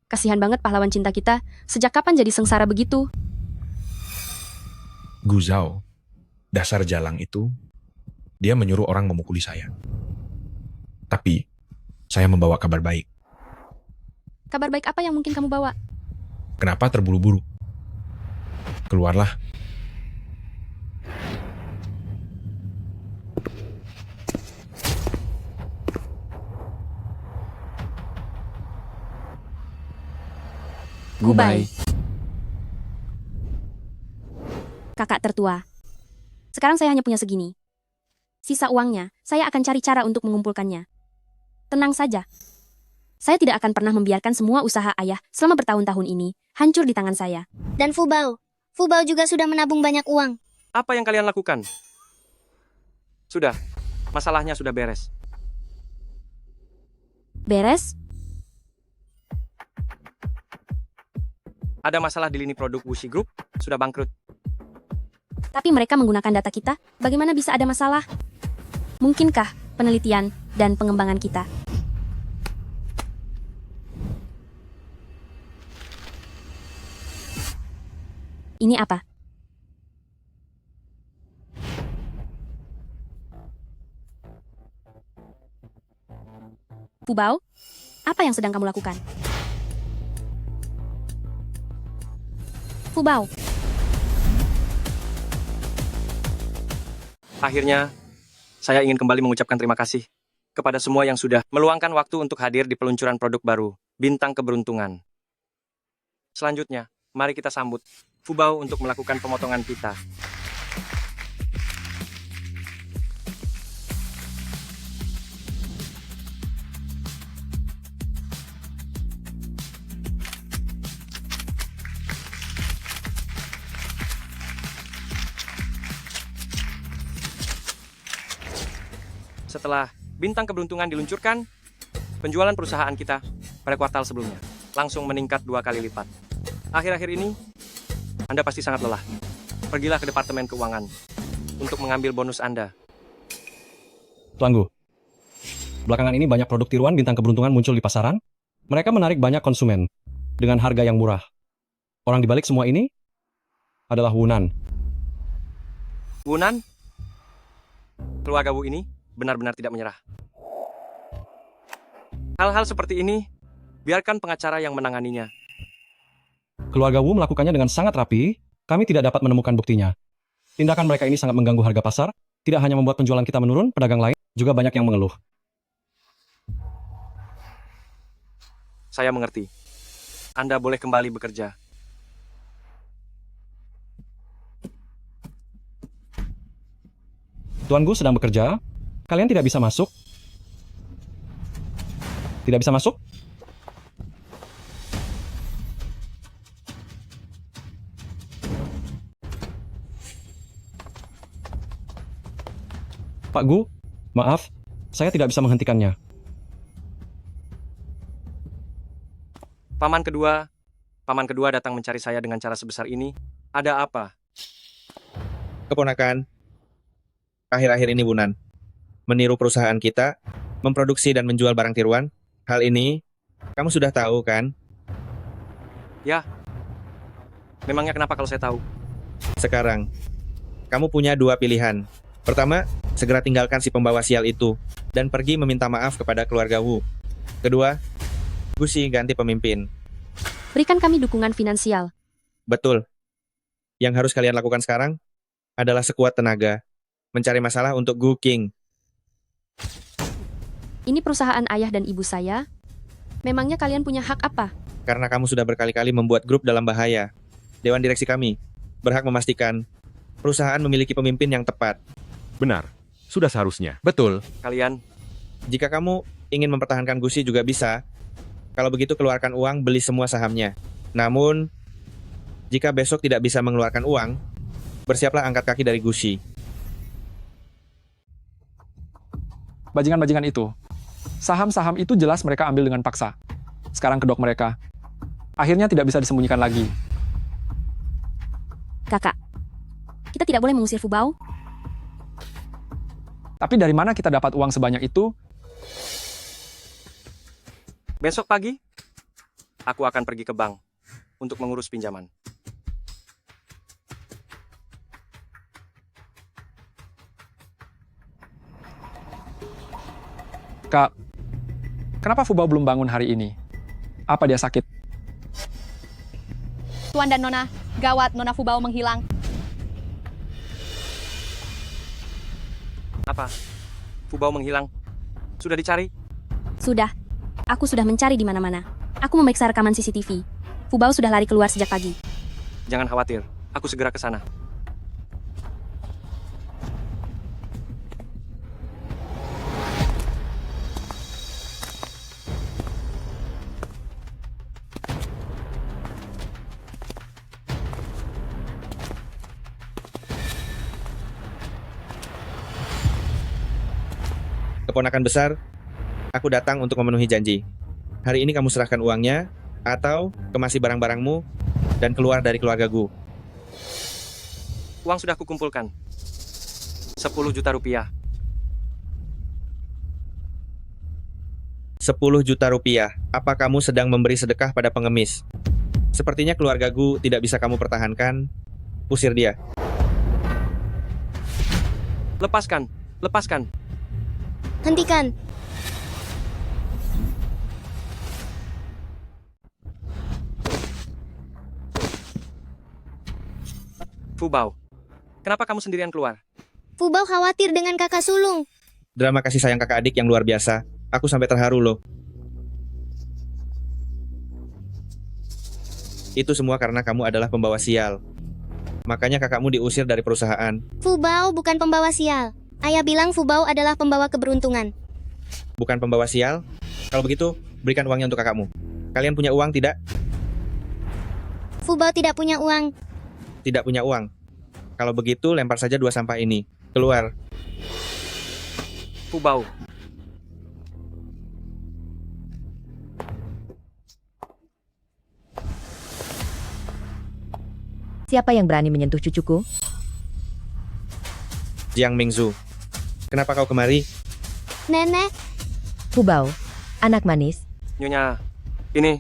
Kasihan banget pahlawan cinta kita. Sejak kapan jadi sengsara begitu? Guzao, dasar jalang itu, dia menyuruh orang memukuli saya. Tapi, saya membawa kabar baik. Kabar baik apa yang mungkin kamu bawa? Kenapa terburu-buru? Keluarlah. Goodbye. Kakak tertua. Sekarang saya hanya punya segini. Sisa uangnya, saya akan cari cara untuk mengumpulkannya. Tenang saja. Saya tidak akan pernah membiarkan semua usaha ayah selama bertahun-tahun ini hancur di tangan saya. Dan Fubao. Fubao juga sudah menabung banyak uang. Apa yang kalian lakukan? Sudah, masalahnya sudah beres. Beres? Ada masalah di lini produk Wuxi Group, sudah bangkrut. Tapi mereka menggunakan data kita, bagaimana bisa ada masalah? Mungkinkah penelitian dan pengembangan kita? Ini apa? Fubao, apa yang sedang kamu lakukan? Fubao. Akhirnya, saya ingin kembali mengucapkan terima kasih kepada semua yang sudah meluangkan waktu untuk hadir di peluncuran produk baru, Bintang Keberuntungan. Selanjutnya, mari kita sambut Fubao untuk melakukan pemotongan pita. Setelah Bintang Keberuntungan diluncurkan, penjualan perusahaan kita pada kuartal sebelumnya langsung meningkat 2 kali lipat. Akhir-akhir ini, Anda pasti sangat lelah. Pergilah ke Departemen Keuangan untuk mengambil bonus Anda. Tuan Gu, belakangan ini banyak produk tiruan Bintang Keberuntungan muncul di pasaran. Mereka menarik banyak konsumen dengan harga yang murah. Orang di balik semua ini adalah Wunan. Wunan, keluarga Wu ini benar-benar tidak menyerah. Hal-hal seperti ini, biarkan pengacara yang menanganinya. Keluarga Wu melakukannya dengan sangat rapi, kami tidak dapat menemukan buktinya. Tindakan mereka ini sangat mengganggu harga pasar, tidak hanya membuat penjualan kita menurun, pedagang lain juga banyak yang mengeluh. Saya mengerti. Anda boleh kembali bekerja. Tuan Gu sedang bekerja. Kalian tidak bisa masuk. Tidak bisa masuk? Pak Gu, maaf, saya tidak bisa menghentikannya. Paman kedua datang mencari saya dengan cara sebesar ini. Ada apa? Keponakan, akhir-akhir ini Bunan, meniru perusahaan kita, memproduksi dan menjual barang tiruan. Hal ini, kamu sudah tahu kan? Ya. Memangnya kenapa kalau saya tahu? Sekarang, kamu punya dua pilihan. Pertama, segera tinggalkan si pembawa sial itu, dan pergi meminta maaf kepada keluarga Wu. Kedua, Gusi ganti pemimpin. Berikan kami dukungan finansial. Betul. Yang harus kalian lakukan sekarang adalah sekuat tenaga mencari masalah untuk Gu King. Ini perusahaan ayah dan ibu saya. Memangnya kalian punya hak apa? Karena kamu sudah berkali-kali membuat grup dalam bahaya. Dewan direksi kami berhak memastikan perusahaan memiliki pemimpin yang tepat. Benar. Sudah seharusnya. Betul. Kalian, Jika kamu ingin mempertahankan Gusi juga bisa. Kalau begitu keluarkan uang beli semua sahamnya. Namun, jika besok tidak bisa mengeluarkan uang, bersiaplah angkat kaki dari Gusi. Bajingan-bajingan itu. Saham-saham itu jelas mereka ambil dengan paksa. Sekarang kedok mereka. Akhirnya tidak bisa disembunyikan lagi. Kakak, kita tidak boleh mengusir Fubao. Tapi dari mana kita dapat uang sebanyak itu? besok pagi, aku akan pergi ke bank untuk mengurus pinjaman. Kak, kenapa Fubao belum bangun hari ini? Apa dia sakit? Tuan dan Nona, gawat, Nona Fubao menghilang. Apa? Fubao menghilang? Sudah dicari? Sudah. Aku sudah mencari di mana-mana. Aku memeriksa rekaman CCTV. Fubao sudah lari keluar sejak pagi. Jangan khawatir, aku segera ke sana. Keponakan besar, aku datang untuk memenuhi janji. Hari ini kamu serahkan uangnya, atau kemasi barang-barangmu, dan keluar dari keluarga Gu. Uang sudah kukumpulkan. 10 juta rupiah. 10 juta rupiah. Apa kamu sedang memberi sedekah pada pengemis? Sepertinya keluarga Gu tidak bisa kamu pertahankan. Usir dia. Lepaskan, lepaskan. Hentikan. Fubao, kenapa kamu sendirian keluar? Fubao khawatir dengan kakak sulung. Drama kasih sayang kakak adik yang luar biasa. Aku sampai terharu loh. Itu semua karena kamu adalah pembawa sial. Makanya kakakmu diusir dari perusahaan. Fubao bukan pembawa sial. Ayah bilang Fubao adalah pembawa keberuntungan. Bukan pembawa sial? Kalau begitu, berikan uangnya untuk kakakmu. Kalian punya uang tidak? Fubao tidak punya uang. Tidak punya uang. Kalau begitu, lempar saja 2 sampah ini. Keluar. Fubao. Siapa yang berani menyentuh cucuku? Jiang Mingzu. Kenapa kau kemari? Nenek, Fubao, anak manis, Nyonya, ini,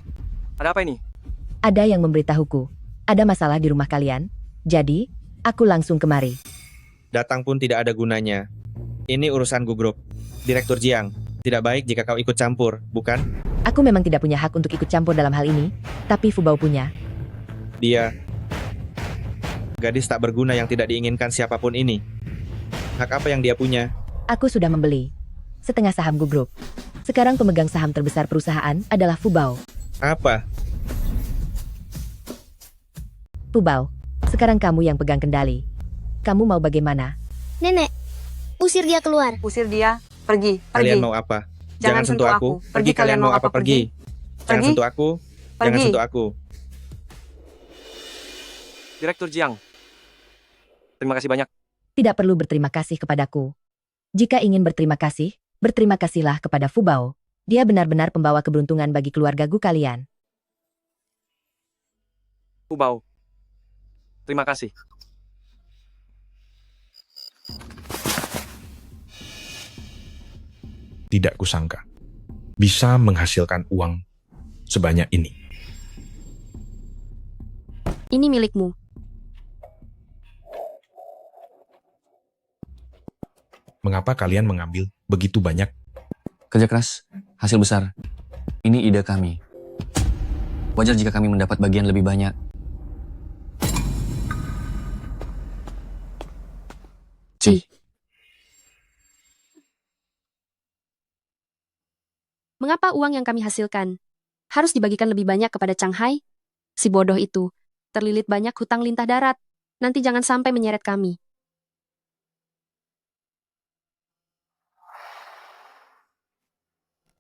ada apa ini? ada yang memberitahuku. Ada masalah di rumah kalian. Jadi, aku langsung kemari. Datang pun tidak ada gunanya. Ini urusan Gu Group. Direktur Jiang, tidak baik jika kau ikut campur, bukan? Aku memang tidak punya hak untuk ikut campur dalam hal ini, tapi Fubao punya. Dia gadis tak berguna yang tidak diinginkan siapapun ini. Hak apa yang dia punya? Aku sudah membeli setengah saham Gu Group. Sekarang pemegang saham terbesar perusahaan adalah Fubao. Apa? Fubao, sekarang kamu yang pegang kendali. Kamu mau bagaimana? nenek, Usir dia keluar. Usir dia. Pergi. Kalian mau apa? Jangan sentuh aku. Pergi, Kalian mau apa? Pergi. Jangan Pergi. sentuh aku. Jangan Pergi. sentuh aku. Direktur Jiang. Terima kasih banyak. Tidak perlu berterima kasih kepadaku. Jika ingin berterima kasihlah kepada Fubao. Dia benar-benar pembawa keberuntungan bagi keluarga Gu kalian. Fubao. Terima kasih. Tidak kusangka bisa menghasilkan uang sebanyak ini. Ini milikmu. Mengapa kalian mengambil begitu banyak? Kerja keras, hasil besar. Ini ide kami. Wajar jika kami mendapat bagian lebih banyak. Ci. Mengapa uang yang kami hasilkan harus dibagikan lebih banyak kepada Chang Hai? Si bodoh itu terlilit banyak hutang lintah darat. Nanti jangan sampai menyeret kami.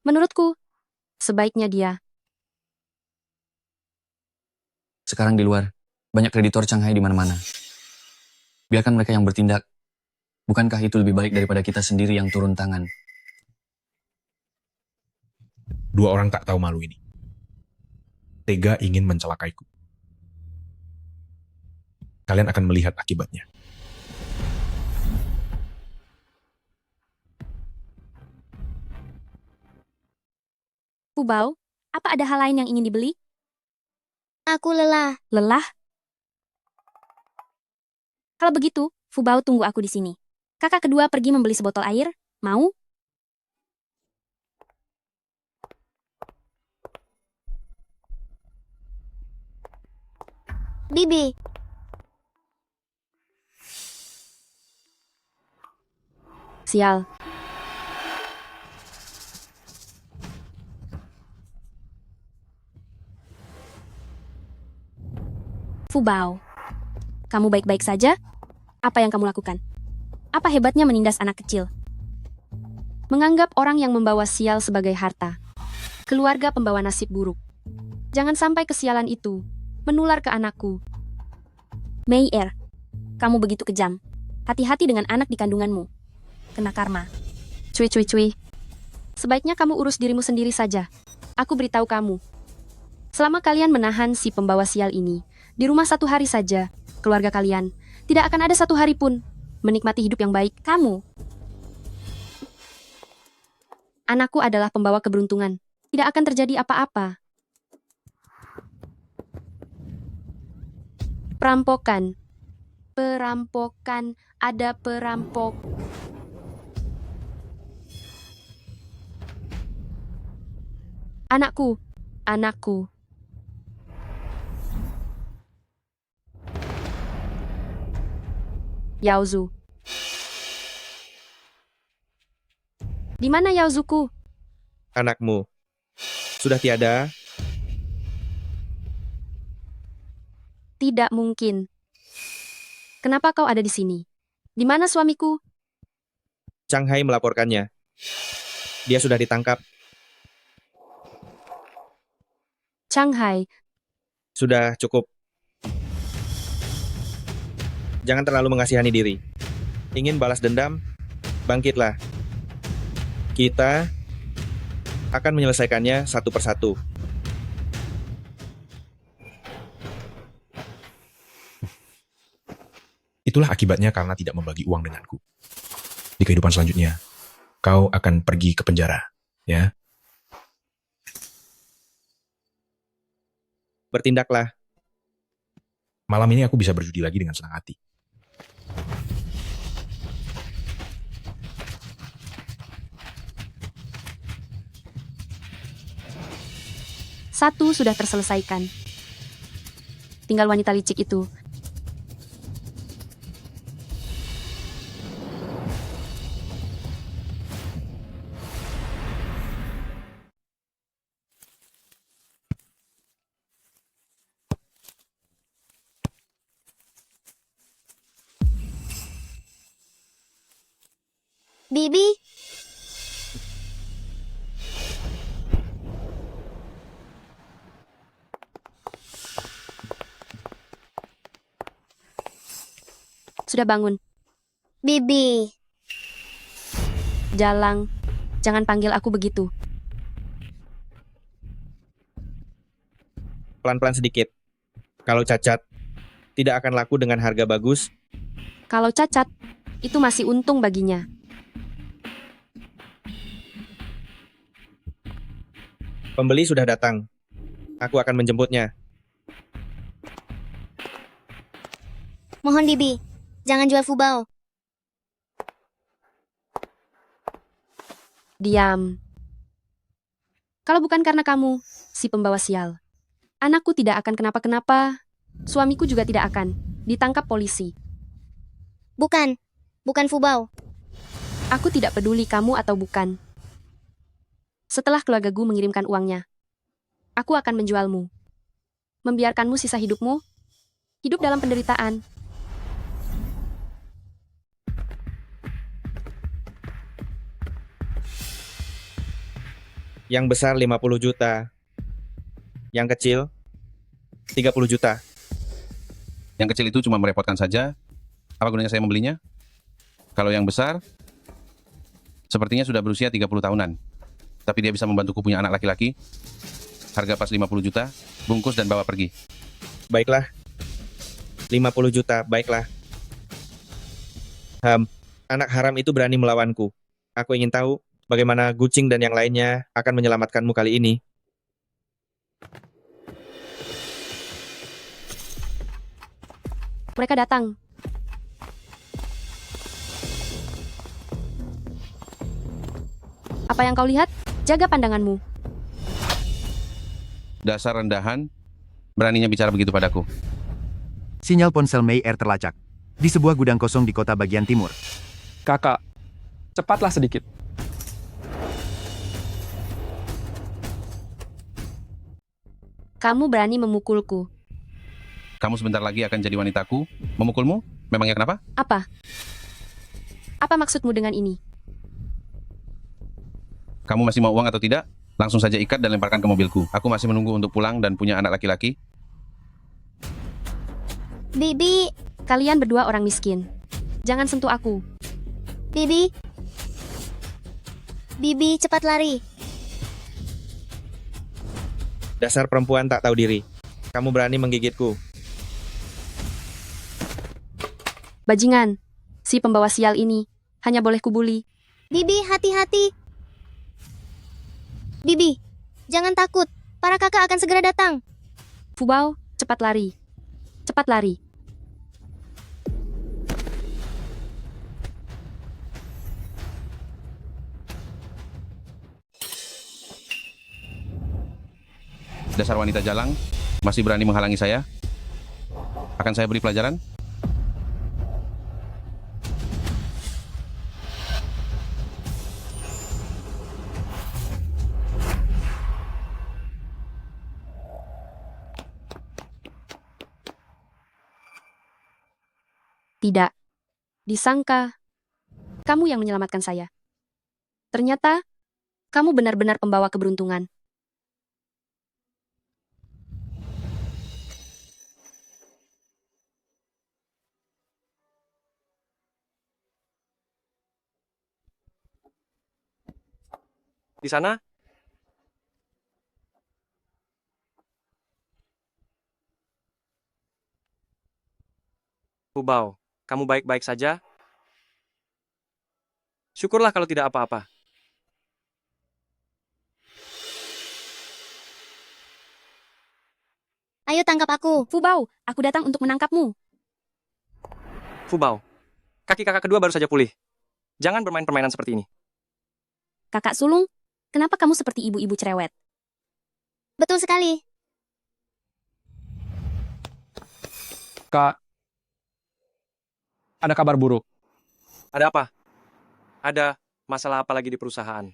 Menurutku, sebaiknya dia. Sekarang di luar, banyak kreditor Shanghai di mana-mana. Biarkan mereka yang bertindak. Bukankah itu lebih baik daripada kita sendiri yang turun tangan? Dua orang tak tahu malu ini. Tega ingin mencelakaiku. Kalian akan melihat akibatnya. Fubao, apa ada hal lain yang ingin dibeli? Aku lelah. Lelah? Kalau begitu, Fubao tunggu aku di sini. Kakak kedua pergi membeli sebotol air, mau? Bibi, Sial. Fubao, kamu baik-baik saja? Apa yang kamu lakukan? Apa hebatnya menindas anak kecil? Menganggap orang yang membawa sial sebagai harta. Keluarga pembawa nasib buruk. Jangan sampai kesialan itu menular ke anakku. Mei Er, kamu begitu kejam. Hati-hati dengan anak di kandunganmu. Kena karma. Cui. Sebaiknya kamu urus dirimu sendiri saja. Aku beritahu kamu. Selama kalian menahan si pembawa sial ini, di rumah 1 hari saja, keluarga kalian tidak akan ada 1 hari pun menikmati hidup yang baik. Kamu, Anakku adalah pembawa keberuntungan. Tidak akan terjadi apa-apa. Perampokan, ada perampok. Anakku. Yaozu. Di mana Yaozuku? Anakmu sudah tiada. Tidak mungkin. Kenapa kau ada di sini? Di mana suamiku? Chang Hai melaporkannya. Dia sudah ditangkap. Chang Hai, Sudah cukup. Jangan terlalu mengasihani diri. Ingin balas dendam? Bangkitlah. Kita akan menyelesaikannya satu persatu. Itulah akibatnya karena tidak membagi uang denganku. Di kehidupan selanjutnya, kau akan pergi ke penjara, ya? Bertindaklah. Malam ini aku bisa berjudi lagi dengan senang hati. Satu sudah terselesaikan. Tinggal wanita licik itu. Bibi, Sudah bangun. Bibi. Jalang, jangan panggil aku begitu. Pelan-pelan sedikit. Kalau cacat, tidak akan laku dengan harga bagus. Kalau cacat, itu masih untung baginya. Pembeli sudah datang. Aku akan menjemputnya. Mohon Bibi, jangan jual Fubao. Diam. Kalau bukan karena kamu, si pembawa sial, anakku tidak akan kenapa-kenapa. Suamiku juga tidak akan ditangkap polisi. Bukan Fubao. Aku tidak peduli kamu atau bukan. Setelah keluargaku mengirimkan uangnya, aku akan menjualmu. Membiarkanmu sisa hidupmu hidup dalam penderitaan. Yang besar 50 juta. Yang kecil 30 juta. Yang kecil itu cuma merepotkan saja. Apa gunanya saya membelinya? Kalau yang besar, sepertinya sudah berusia 30 tahunan. Tapi dia bisa membantuku punya anak laki-laki. Harga pas 50 juta, bungkus dan bawa pergi. Baiklah. 50 juta, baiklah. Anak haram itu berani melawanku. Aku ingin tahu bagaimana Gucing dan yang lainnya akan menyelamatkanmu kali ini. Mereka datang. Apa yang kau lihat? Jaga pandanganmu. Dasar rendahan, beraninya bicara begitu padaku. Sinyal ponsel Mei Air terlacak di sebuah gudang kosong di kota bagian timur. Kakak, cepatlah sedikit. Kamu berani memukulku. Kamu sebentar lagi akan jadi wanitaku. Memukulmu? Memangnya kenapa? Apa? Apa maksudmu dengan ini? Kamu masih mau uang atau tidak? Langsung saja ikat dan lemparkan ke mobilku. Aku masih menunggu untuk pulang dan punya anak laki-laki. Bibi, Kalian berdua orang miskin. Jangan sentuh aku. Bibi. Bibi, cepat lari. Dasar perempuan tak tahu diri. Kamu berani menggigitku. Bajingan, si pembawa sial ini hanya boleh kubuli. Bibi, hati-hati. Bibi, jangan takut. Para kakak akan segera datang. Fubao, cepat lari. Cepat lari. Dasar wanita jalang, masih berani menghalangi saya? Akan saya beri pelajaran? Tidak. Disangka, kamu yang menyelamatkan saya. Ternyata, kamu benar-benar pembawa keberuntungan. Di sana? Fubao, kamu baik-baik saja? Syukurlah kalau tidak apa-apa. Ayo tangkap aku. Fubao, aku datang untuk menangkapmu. Fubao, kaki kakak kedua baru saja pulih. Jangan bermain permainan seperti ini. Kakak sulung, kenapa kamu seperti ibu-ibu cerewet? Betul sekali. Kak, ada kabar buruk. Ada apa? Ada masalah apa lagi di perusahaan?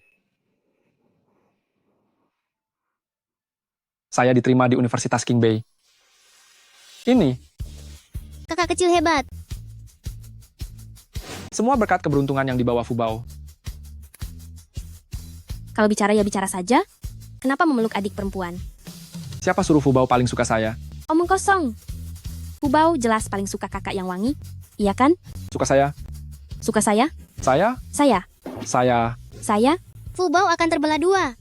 Saya diterima di Universitas King Bay. Ini, Kakak kecil hebat. semua berkat keberuntungan yang dibawa Fubao. Kalau bicara ya bicara saja. Kenapa memeluk adik perempuan? Siapa suruh Fubao paling suka saya? Omong kosong. Fubao jelas paling suka kakak yang wangi. Iya kan? Suka saya? Suka saya? Saya? Saya. Saya. Saya? Fubao akan terbelah dua.